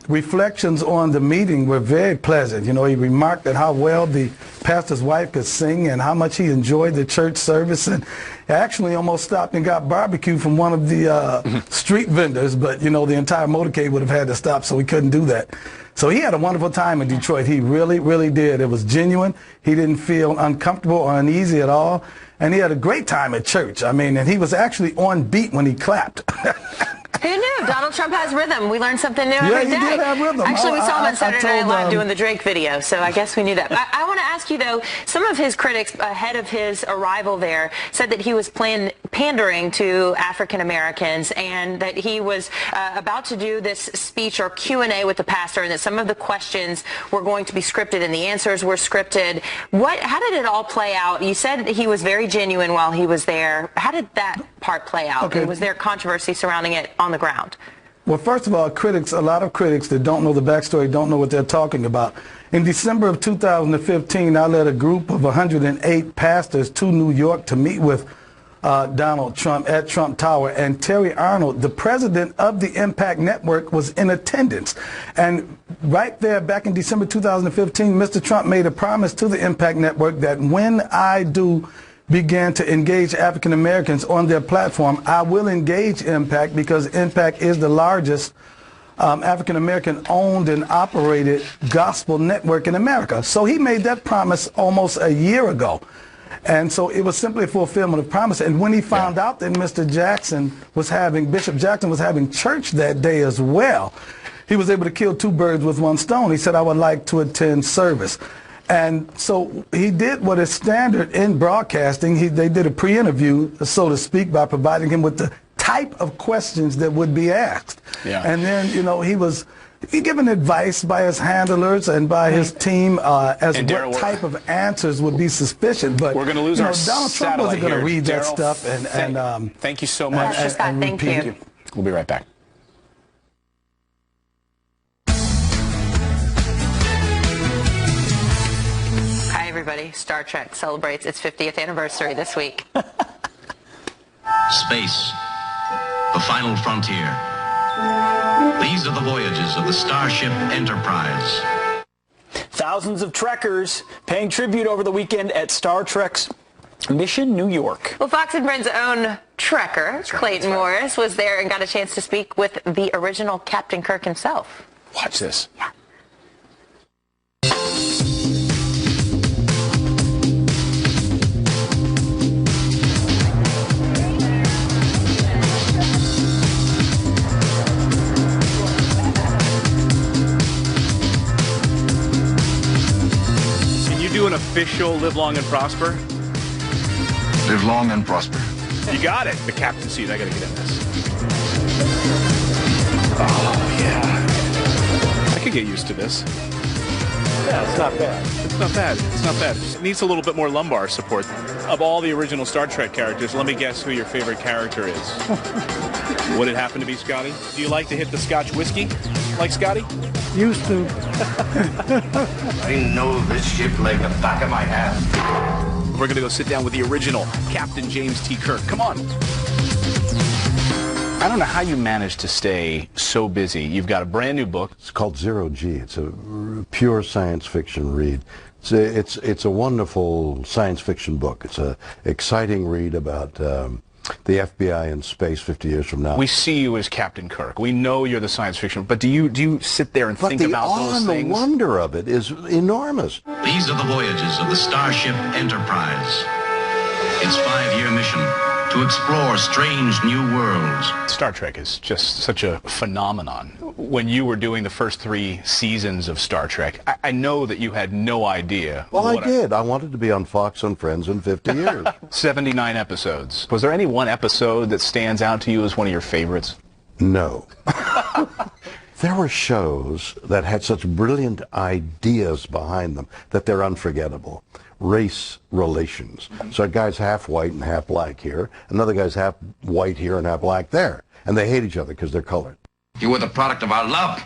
reflections on the meeting were very pleasant. He remarked at how well the pastor's wife could sing and how much he enjoyed the church service, and actually almost stopped and got barbecue from one of the street vendors, but, the entire motorcade would have had to stop, so we couldn't do that. So he had a wonderful time in Detroit. He really, really did. It was genuine. He didn't feel uncomfortable or uneasy at all. And he had a great time at church. I mean, and he was actually on beat when he clapped. Who knew? Donald Trump has rhythm. We learn something new every day. Yeah, he did have rhythm. Actually, we saw him on Saturday Night Live doing the Drake video, so I guess we knew that. I want to ask you, though, some of his critics ahead of his arrival there said that he was pandering to African Americans and that he was about to do this speech or Q&A with the pastor and that some of the questions were going to be scripted and the answers were scripted. How did it all play out? You said he was very genuine while he was there. How did that part play out? Okay. And was there controversy surrounding it on the ground? Well, first of all, a lot of critics that don't know the backstory don't know what they're talking about. In December of 2015, I led a group of 108 pastors to New York to meet with Donald Trump at Trump Tower, and Terry Arnold, the president of the Impact Network, was in attendance. And right there, back in December 2015, Mr. Trump made a promise to the Impact Network that when I do began to engage African Americans on their platform, I will engage Impact because Impact is the largest African American owned and operated gospel network in America. So he made that promise almost a year ago. And so it was simply a fulfillment of promise. And when he found out that Bishop Jackson was having church that day as well, he was able to kill two birds with one stone. He said, I would like to attend service. And so he did what is standard in broadcasting. They did a pre-interview, so to speak, by providing him with the type of questions that would be asked. Yeah. And then, you know, he was given advice by his handlers and by his team as and what type of answers would be sufficient. But we're going to lose our Donald Trump wasn't going to read that stuff. Thank you so much. Thank you. We'll be right back. Hi, everybody. Star Trek celebrates its 50th anniversary this week. Space, the final frontier. These are the voyages of the Starship Enterprise. Thousands of Trekkers paying tribute over the weekend at Star Trek's Mission New York. Well, Fox and Friends' own Trekker, Clayton Morris, was there and got a chance to speak with the original Captain Kirk himself. Watch this. Yeah. Do an official live long and prosper? Live long and prosper. You got it. The captain seat. I got to get in this. Oh, yeah. I could get used to this. Yeah, it's not bad. It's not bad. It's not bad. It needs a little bit more lumbar support. Of all the original Star Trek characters, let me guess who your favorite character is. Would it happen to be Scotty? Do you like to hit the Scotch whiskey like Scotty? Used to. I know this ship like the back of my hand. We're going to go sit down with the original Captain James T. Kirk. Come on. I don't know how you managed to stay so busy. You've got a brand new book. It's called Zero G. It's a pure science fiction read. It's a wonderful science fiction book. It's an exciting read about the FBI in space 50 years from now. We see you as Captain Kirk. We know you're the science fiction, but do you sit there and think about those things? But the wonder of it is enormous. These are the voyages of the Starship Enterprise. Its 5-year mission to explore strange new worlds. Star Trek is just such a phenomenon. When you were doing the first 3 seasons of Star Trek, I know that you had no idea. Well, I did. I wanted to be on Fox and Friends in 50 years. 79 episodes. Was there any one episode that stands out to you as one of your favorites? No. There were shows that had such brilliant ideas behind them that they're unforgettable. Race relations. So a guy's half white and half black here. Another guy's half white here and half black there. And they hate each other because they're colored. You were the product of our love.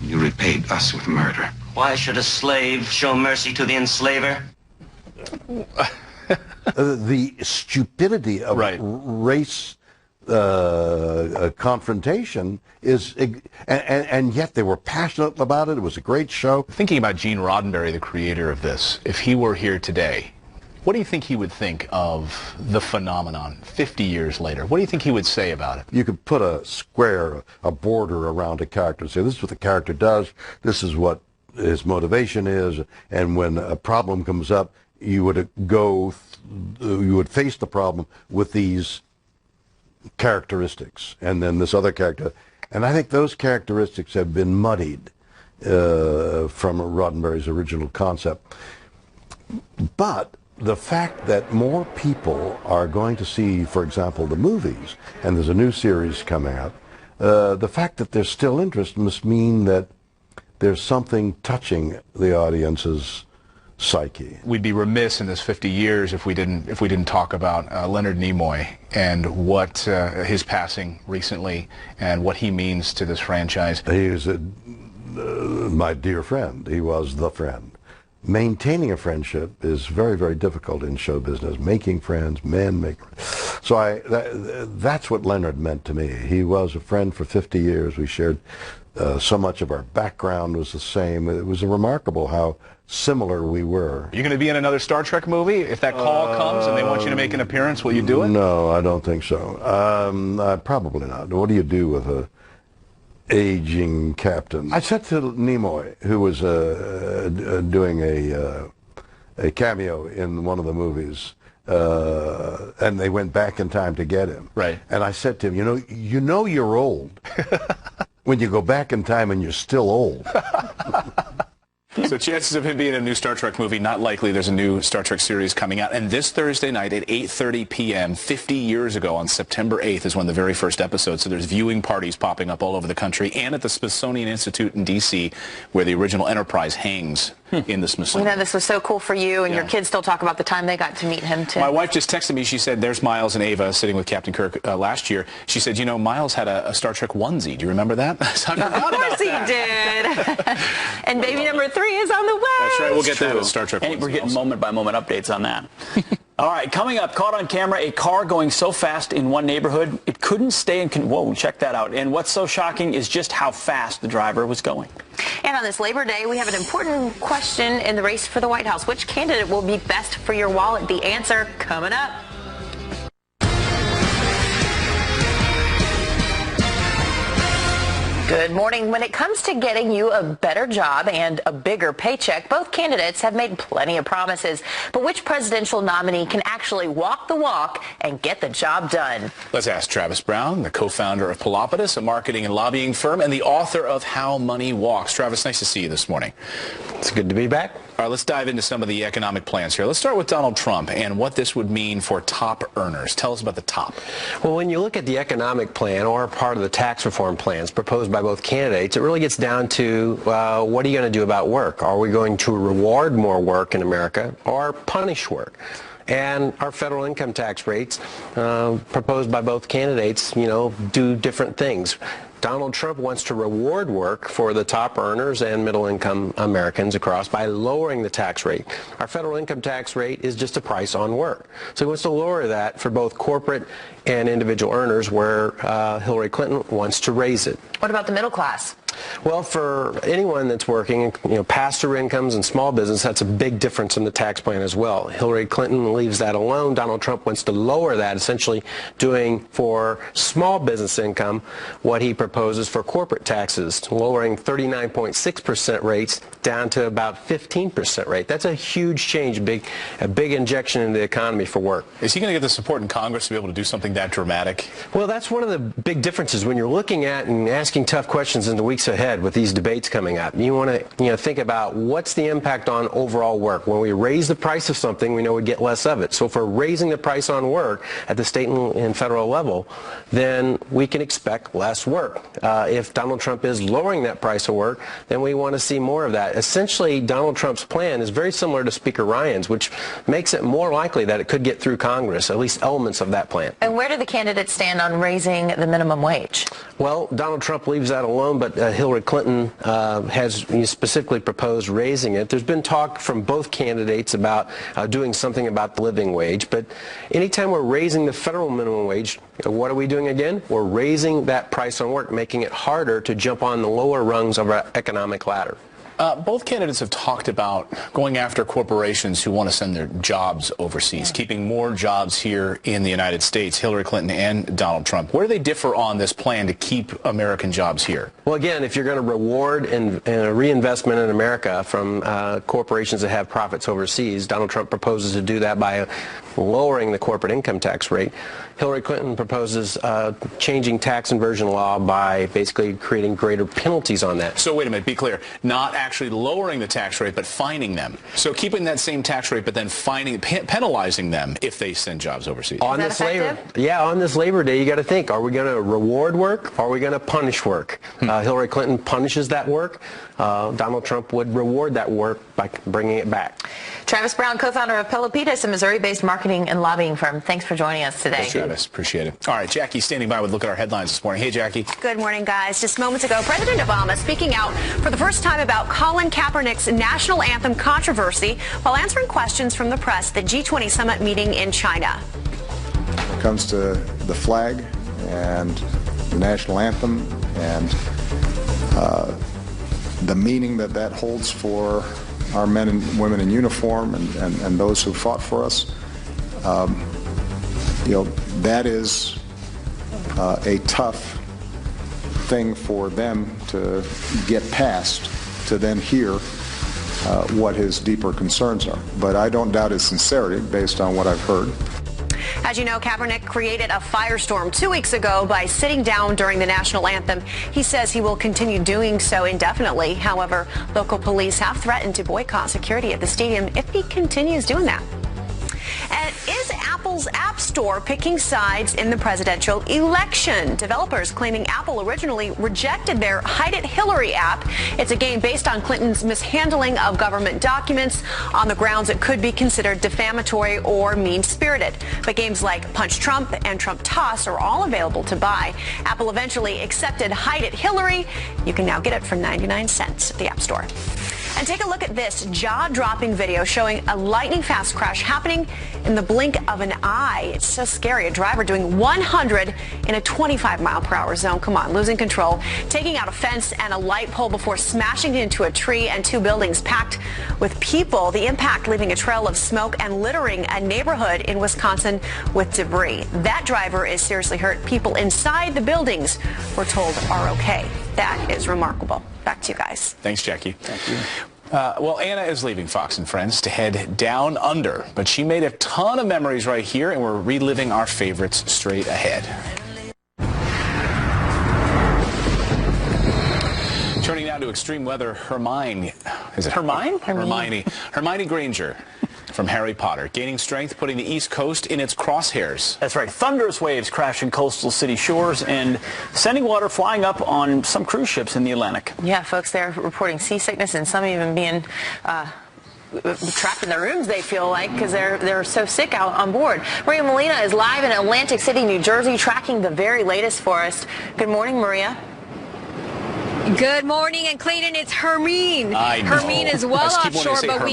You repaid us with murder. Why should a slave show mercy to the enslaver? The stupidity of race confrontation is, and yet they were passionate about it. It was a great show. Thinking about Gene Roddenberry, the creator of this, if he were here today, what do you think he would think of the phenomenon 50 years later? What do you think he would say about it? You could put a square, a border around a character and say, this is what the character does, this is what his motivation is, and when a problem comes up, you would face the problem with these characteristics, and then this other character. And I think those characteristics have been muddied from Roddenberry's original concept. But the fact that more people are going to see, for example, the movies, and there's a new series coming out, the fact that there's still interest must mean that there's something touching the audience's psyche. We'd be remiss in this 50 years if we didn't talk about Leonard Nimoy and what his passing recently and what he means to this franchise. He is my dear friend. He was the friend. Maintaining a friendship is very, very difficult in show business. Making friends, men make friends. So that's what Leonard meant to me. He was a friend for 50 years. We shared so much of our background was the same. It was remarkable how similar we were. You're going to be in another Star Trek movie? If that call comes and they want you to make an appearance, will you do it? No, I don't think so. Probably not. What do you do with aging captain. I said to Nimoy, who was doing a cameo in one of the movies, and they went back in time to get him. Right. And I said to him, you know you're old when you go back in time and you're still old. So chances of him being in a new Star Trek movie, not likely. There's a new Star Trek series coming out. And this Thursday night at 8:30 p.m., 50 years ago on September 8th is when the very first episode. So there's viewing parties popping up all over the country and at the Smithsonian Institute in D.C., where the original Enterprise hangs in the Smithsonian. We know this was so cool for you, and your kids still talk about the time they got to meet him, too. My wife just texted me. She said, there's Miles and Ava sitting with Captain Kirk last year. She said, Miles had a Star Trek onesie. Do you remember that? Of course he did. And baby number 3 is on the way. That's right. We'll get that with Star Trek. And we're getting moment-by-moment updates on that. All right, coming up, caught on camera, a car going so fast in one neighborhood, it couldn't stay in... Whoa, check that out. And what's so shocking is just how fast the driver was going. And on this Labor Day, we have an important question in the race for the White House. Which candidate will be best for your wallet? The answer coming up. Good morning. When it comes to getting you a better job and a bigger paycheck, both candidates have made plenty of promises. But which presidential nominee can actually walk the walk and get the job done? Let's ask Travis Brown, the co-founder of Pelopidas, a marketing and lobbying firm, and the author of How Money Walks. Travis, nice to see you this morning. It's good to be back. All right, let's dive into some of the economic plans here. Let's start with Donald Trump and what this would mean for top earners. Tell us about the top. Well, when you look at the economic plan or part of the tax reform plans proposed by both candidates, it really gets down to what are you going to do about work? Are we going to reward more work in America or punish work? And our federal income tax rates proposed by both candidates, do different things. Donald Trump wants to reward work for the top earners and middle-income Americans across by lowering the tax rate. Our federal income tax rate is just a price on work. So he wants to lower that for both corporate and individual earners, where Hillary Clinton wants to raise it. What about the middle class? Well, for anyone that's working, pass-through incomes and small business, that's a big difference in the tax plan as well. Hillary Clinton leaves that alone. Donald Trump wants to lower that, essentially doing for small business income what he proposes for corporate taxes, lowering 39.6% rates down to about 15% rate. That's a huge change, a big injection into the economy for work. Is he going to get the support in Congress to be able to do something that dramatic? Well, that's one of the big differences when you're looking at and asking tough questions in the weeks ahead with these debates coming up. You want to think about what's the impact on overall work. When we raise the price of something, we know we get less of it. So if we're raising the price on work at the state and federal level, then we can expect less work. If Donald Trump is lowering that price of work, then we want to see more of that. Essentially, Donald Trump's plan is very similar to Speaker Ryan's, which makes it more likely that it could get through Congress, at least elements of that plan. And where do the candidates stand on raising the minimum wage? Well, Donald Trump leaves that alone, but Hillary Clinton has specifically proposed raising it. There's been talk from both candidates about doing something about the living wage, but anytime we're raising the federal minimum wage, what are we doing again? We're raising that price on work, making it harder to jump on the lower rungs of our economic ladder. Both candidates have talked about going after corporations who want to send their jobs overseas, keeping more jobs here in the United States, Hillary Clinton and Donald Trump. Where do they differ on this plan to keep American jobs here? Well, again, if you're going to reward and reinvestment in America from corporations that have profits overseas, Donald Trump proposes to do that by lowering the corporate income tax rate. Hillary Clinton proposes changing tax inversion law by basically creating greater penalties on that. So wait a minute, be clear. Not actually lowering the tax rate, but fining them. So keeping that same tax rate, but then penalizing them if they send jobs overseas. On this Labor Day, you got to think, are we going to reward work or are we going to punish work? Hillary Clinton punishes that work. Donald Trump would reward that work by bringing it back. Travis Brown, co-founder of Pelopidas, a Missouri-based marketing and lobbying firm. Thanks for joining us today. Thanks, Travis. Appreciate it. All right, Jackie standing by with a look at our headlines this morning. Hey, Jackie. Good morning, guys. Just moments ago, President Obama speaking out for the first time about Colin Kaepernick's national anthem controversy while answering questions from the press at the G20 summit meeting in China. When it comes to the flag and the national anthem and the meaning that holds for our men and women in uniform and those who fought for us, that is a tough thing for them to get past, to then hear what his deeper concerns are. But I don't doubt his sincerity based on what I've heard. As you know, Kaepernick created a firestorm 2 weeks ago by sitting down during the national anthem. He says he will continue doing so indefinitely. However, local police have threatened to boycott security at the stadium if he continues doing that. And is Apple's App Store picking sides in the presidential election? Developers claiming Apple originally rejected their Hide It Hillary app. It's a game based on Clinton's mishandling of government documents on the grounds it could be considered defamatory or mean-spirited. But games like Punch Trump and Trump Toss are all available to buy. Apple eventually accepted Hide It Hillary. You can now get it for 99 cents at the App Store. And take a look at this jaw-dropping video showing a lightning-fast crash happening in the blink of an eye. It's so scary. A driver doing 100 in a 25-mile-per-hour zone. Come on, losing control, taking out a fence and a light pole before smashing into a tree and two buildings packed with people. The impact leaving a trail of smoke and littering a neighborhood in Wisconsin with debris. That driver is seriously hurt. People inside the buildings, we're told, are okay. That is remarkable. Back to you guys. Thanks, Jackie. Thank you. Well, Anna is leaving Fox and Friends to head down under, but she made a ton of memories right here, and we're reliving our favorites straight ahead. Turning now to extreme weather, Hermione. Is it Hermione? Hermione Granger from Harry Potter, gaining strength, putting the East Coast in its crosshairs. That's right. Thunderous waves crashing coastal city shores and sending water flying up on some cruise ships in the Atlantic. Yeah, folks, they're reporting seasickness and some even being trapped in their rooms, they feel like, because they're so sick out on board. Maria Molina is live in Atlantic City, New Jersey, tracking the very latest for us. Good morning, Maria. Good morning, and Clayton, it's Hermine. I know. Hermine is well offshore, but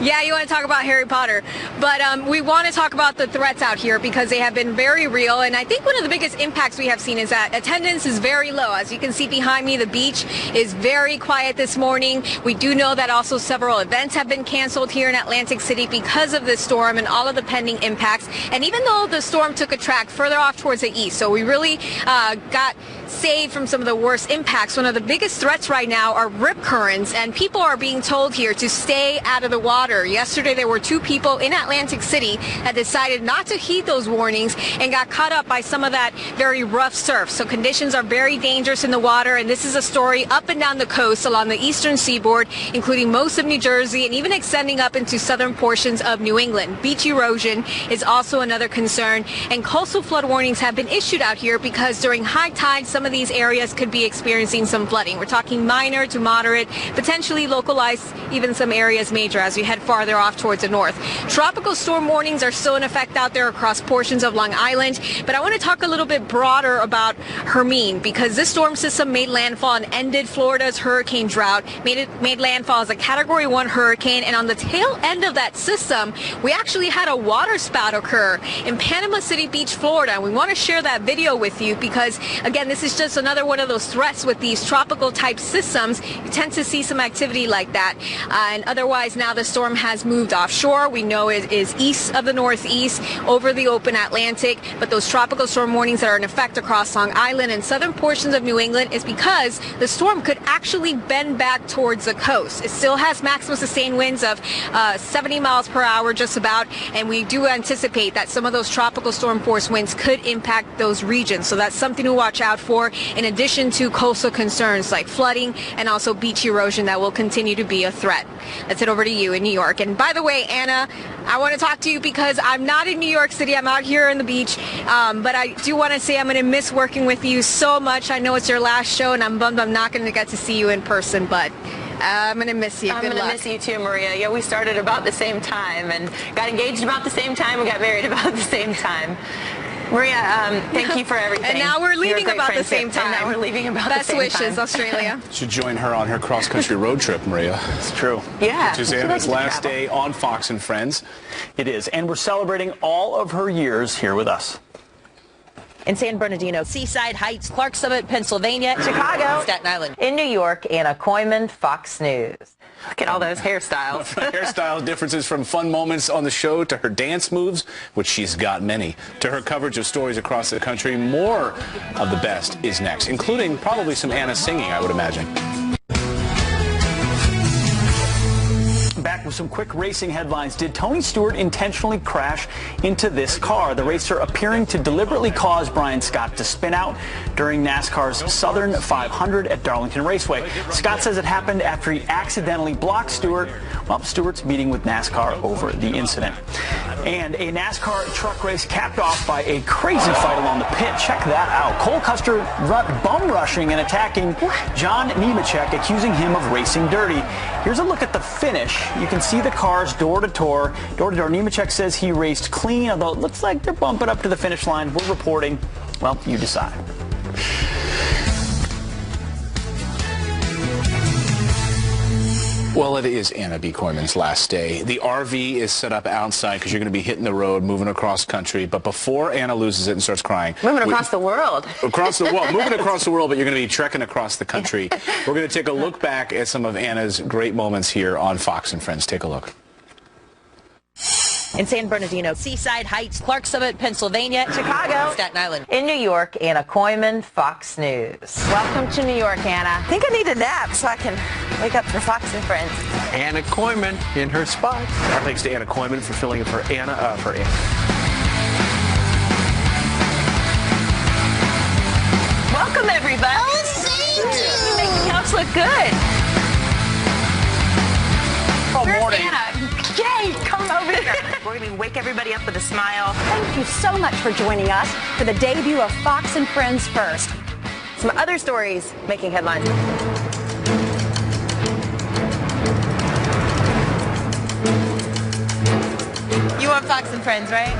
yeah, you want to talk about Harry Potter, but we want to talk about the threats out here because they have been very real, and I think one of the biggest impacts we have seen is that attendance is very low. As you can see behind me, the beach is very quiet this morning. We do know that also several events have been canceled here in Atlantic City because of this storm and all of the pending impacts, and even though the storm took a track further off towards the east, so we really got saved from some of the worst impacts. One of the biggest threats right now are rip currents, and people are being told here to stay out of the water. Yesterday there were 2 people in Atlantic City that decided not to heed those warnings and got caught up by some of that very rough surf. So conditions are very dangerous in the water, and this is a story up and down the coast along the eastern seaboard, including most of New Jersey and even extending up into southern portions of New England. Beach erosion is also another concern, and coastal flood warnings have been issued out here because during high tide some of these areas could be experiencing some flooding. We're talking minor to moderate, potentially localized, even some areas major as we head farther off towards the north. Tropical storm warnings are still in effect out there across portions of Long Island, but I want to talk a little bit broader about Hermine because this storm system made landfall and ended Florida's hurricane drought, made landfall as a Category 1 hurricane, and on the tail end of that system, we actually had a water spout occur in Panama City Beach, Florida, and we want to share that video with you because, again, this is just another one of those threats with these tropical type systems. You tend to see some activity like that, and otherwise now the storm has moved offshore. We know it is east of the northeast over the open Atlantic, but those tropical storm warnings that are in effect across Long Island and southern portions of New England is because the storm could actually bend back towards the coast. It still has maximum sustained winds of 70 miles per hour just about, and we do anticipate that some of those tropical storm force winds could impact those regions. So that's something to watch out for, in addition to coastal concerns like flooding and also beach erosion that will continue to be a threat. Let's head over to you in New York. And by the way, Anna, I want to talk to you because I'm not in New York City. I'm out here on the beach, but I do want to say I'm going to miss working with you so much. I know it's your last show, and I'm bummed I'm not going to get to see you in person, but I'm going to miss you. I'm going to miss you too, Maria. Yeah, we started about the same time and got engaged about the same time and got married about the same time. Maria, thank you for everything. And now we're leaving about the same time. And now we're leaving about Best the same time. Best wishes, Australia. Should join her on her cross-country road trip, Maria. It's true. Yeah. Which is Anna's last day on Fox and Friends. It is, and we're celebrating all of her years here with us. In San Bernardino, Seaside Heights, Clark Summit, Pennsylvania, Chicago, Staten Island. In New York, Anna Koyman, Fox News. Look at all those hairstyles. Hairstyle differences from fun moments on the show to her dance moves, which she's got many, to her coverage of stories across the country. More of the best is next, including probably some Anna singing, I would imagine. Back with some quick racing headlines. Did Tony Stewart intentionally crash into this car? The racer appearing to deliberately cause Brian Scott to spin out during NASCAR's Southern 500 at Darlington Raceway. Scott says it happened after he accidentally blocked Stewart while Stewart's meeting with NASCAR over the incident. And a NASCAR truck race capped off by a crazy fight along the pit. Check that out. Cole Custer bum rushing and attacking John Nemechek, accusing him of racing dirty. Here's a look at the finish. You can see the cars door to door. Nemechek says he raced clean, although it looks like they're bumping up to the finish line. We're reporting. Well, you decide. Well, it is Anna B. Koyman's last day. The RV is set up outside because you're going to be hitting the road, moving across country. But before Anna loses it and starts crying. Moving across the world. Across the world. Moving across the world, but you're going to be trekking across the country. We're going to take a look back at some of Anna's great moments here on Fox and Friends. Take a look. In San Bernardino, Seaside Heights, Clark Summit, Pennsylvania, Chicago, Staten Island. In New York, Anna Koyman, Fox News. Welcome to New York, Anna. I think I need a nap so I can wake up for Fox and Friends. Anna Koyman in her spot. Our thanks to Anna Koyman for filling in for Anna. Welcome, everybody. Oh, thank you. You make the house look good. Good morning. Anna? Yay, come over here. We're going to wake everybody up with a smile. Thank you so much for joining us for the debut of Fox and Friends First. Some other stories making headlines. You want Fox and Friends, right?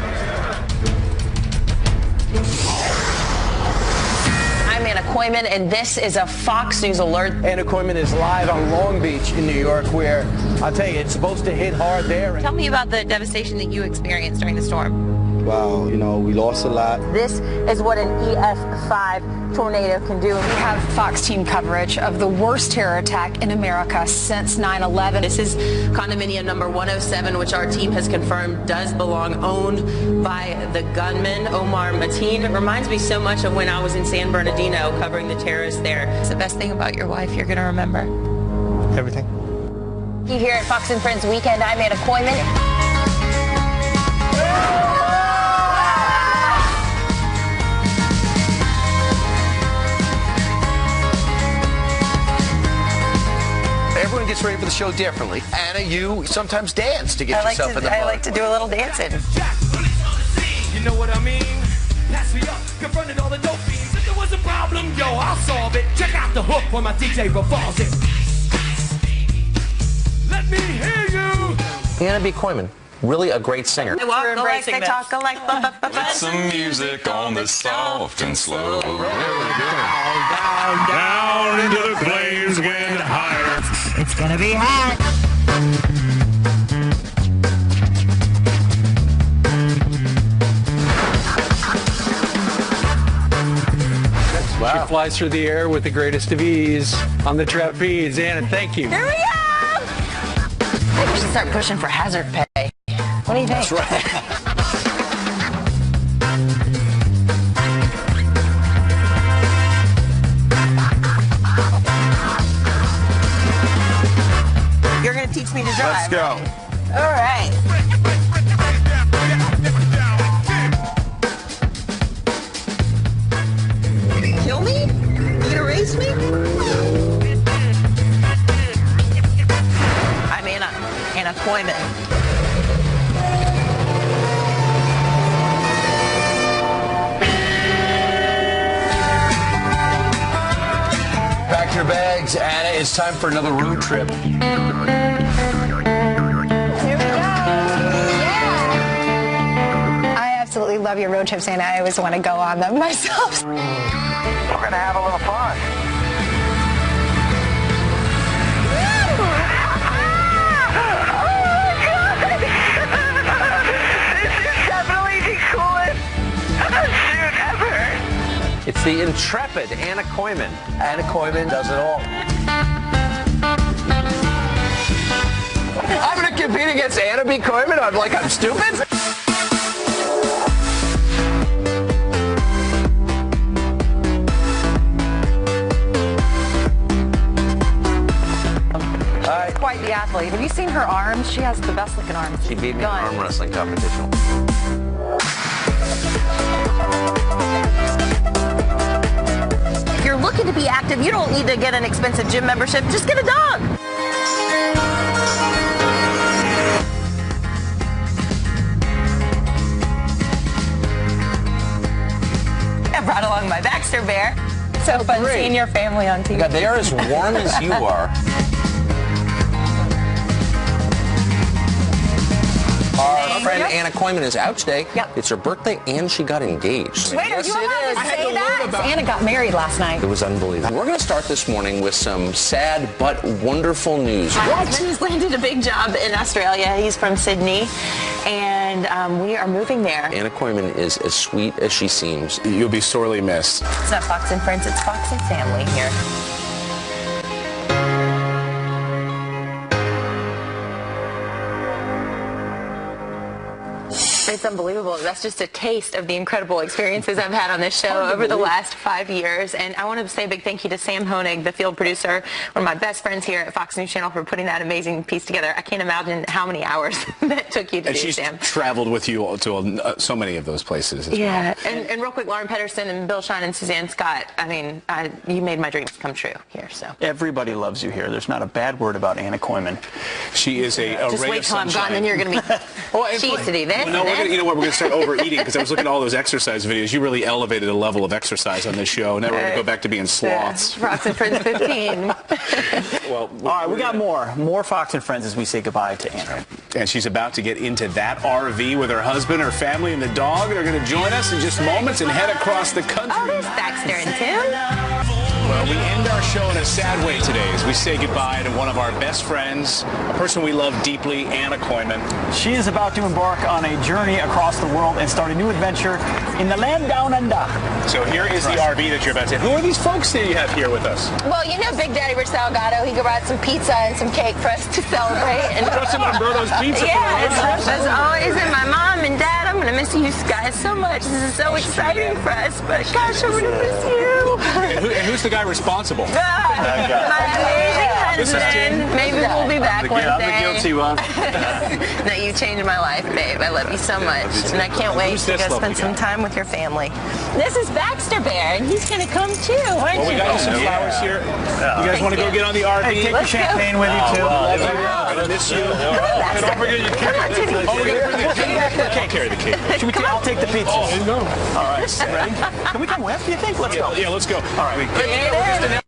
I'm Anna Koyman, and this is a Fox News alert. Anna Koyman is live on Long Beach in New York, where I'll tell you, it's supposed to hit hard there. Tell me about the devastation that you experienced during the storm. Wow, you know, we lost a lot. This is what an EF5 tornado can do. We have Fox team coverage of the worst terror attack in America since 9/11. This is condominium number 107, which our team has confirmed does belong owned by the gunman, Omar Mateen. It reminds me so much of when I was in San Bernardino covering the terrorists there. It's the best thing about your wife you're going to remember. Everything. Here at Fox and Friends Weekend, I'm Anna Koyman. Everyone gets ready for the show differently. Anna, you sometimes dance to get yourself in the I mode. like to do a little dancing. You know what I mean? Pass me up, confronted all the dope fiends. If there was a problem, yo, I'll solve it. Check out the hook when my DJ revolves it. Let me hear you. Anna B. Koyman, really a great singer. They walk alike, they talk alike. Put some music on the soft and slow. Down into the flames when higher. It's gonna be hot. Wow. She flies through the air with the greatest of ease on the trapeze. Anna, thank you. Here we go. I think we should start pushing for hazard pay. What do you think? That's right. You're going to teach me to drive. Let's go. All right. Kill me? You gonna race me? I'm Anna Koyman. Pack your bags, Anna. It's time for another road trip. Absolutely love your road trips, Anna. I always want to go on them myself. We're going to have a little fun. This is definitely the coolest shoot ever. It's the intrepid Anna Koyman. Anna Koyman does it all. I'm going to compete against Anna B. Koyman? I'm stupid? Quite the athlete. Have you seen her arms? She has the best looking arms. She beat me in an arm wrestling competition. If you're looking to be active, you don't need to get an expensive gym membership. Just get a dog. I brought along my Baxter Bear. So fun seeing your family on TV. God, they are as warm as you are. Our friend Anna Koyman is out today. Yep. It's her birthday, and she got engaged. Wait, are you allowed to say that? Anna got married last night. It was unbelievable. We're going to start this morning with some sad but wonderful news. My husband's landed a big job in Australia. He's from Sydney, and we are moving there. Anna Koyman is as sweet as she seems. You'll be sorely missed. It's not Fox and Friends, it's Fox and Family here. It's unbelievable. That's just a taste of the incredible experiences I've had on this show over the last 5 years. And I want to say a big thank you to Sam Honig, the field producer, one of my best friends here at Fox News Channel, for putting that amazing piece together. I can't imagine how many hours that took you to do, Sam. And she's traveled with you to so many of those places as well. And real quick, Lauren Pedersen and Bill Shine and Suzanne Scott, I mean, you made my dreams come true here. So everybody loves you here. There's not a bad word about Anna Koyman. She is a just ray wait of till I'm sunshine. gone, then you're going to be she used to do this. No, you know what? We're going to start overeating, because I was looking at all those exercise videos. You really elevated the level of exercise on this show. Now we're going to go back to being sloths. Fox and Friends 15. Well, all right, we got more Fox and Friends as we say goodbye to Anna. And she's about to get into that RV with her husband, her family, and the dog. They're going to join us in just moments and head across the country. Oh, there's Baxter and Tim. Well, we end our show in a sad way today as we say goodbye to one of our best friends, a person we love deeply, Anna Koyman. She is about to embark on a journey across the world and start a new adventure in the land down under. So here is the RV that you're about to. Who are these folks that you have here with us? Well, you know Big Daddy Rich Salgado. He brought some pizza and some cake for us to celebrate. And brought some Umberto's pizza. Yeah, as always. And my mom and dad, I'm going to miss you guys so much. This is so exciting for us. But gosh, I'm going to miss you. And who's the guy responsible? My amazing husband. Maybe we'll be back one day. I'm the guilty one. No, you changed my life, babe. I love you so much. And I can't wait to go spend some time with your family. This is Baxter Bear, and he's going to come too, aren't you? Well, we got you some flowers here. You guys want to go get on the RV? Hey, take your champagne with you, too. I'm going to miss you. And don't forget your cake. Oh, we're going to bring the cake. I'll carry the cake. I'll take the pizza. Oh, there you go. All right, ready? Can we come with, do you think? Let's go. Yeah, let's go. All right. Just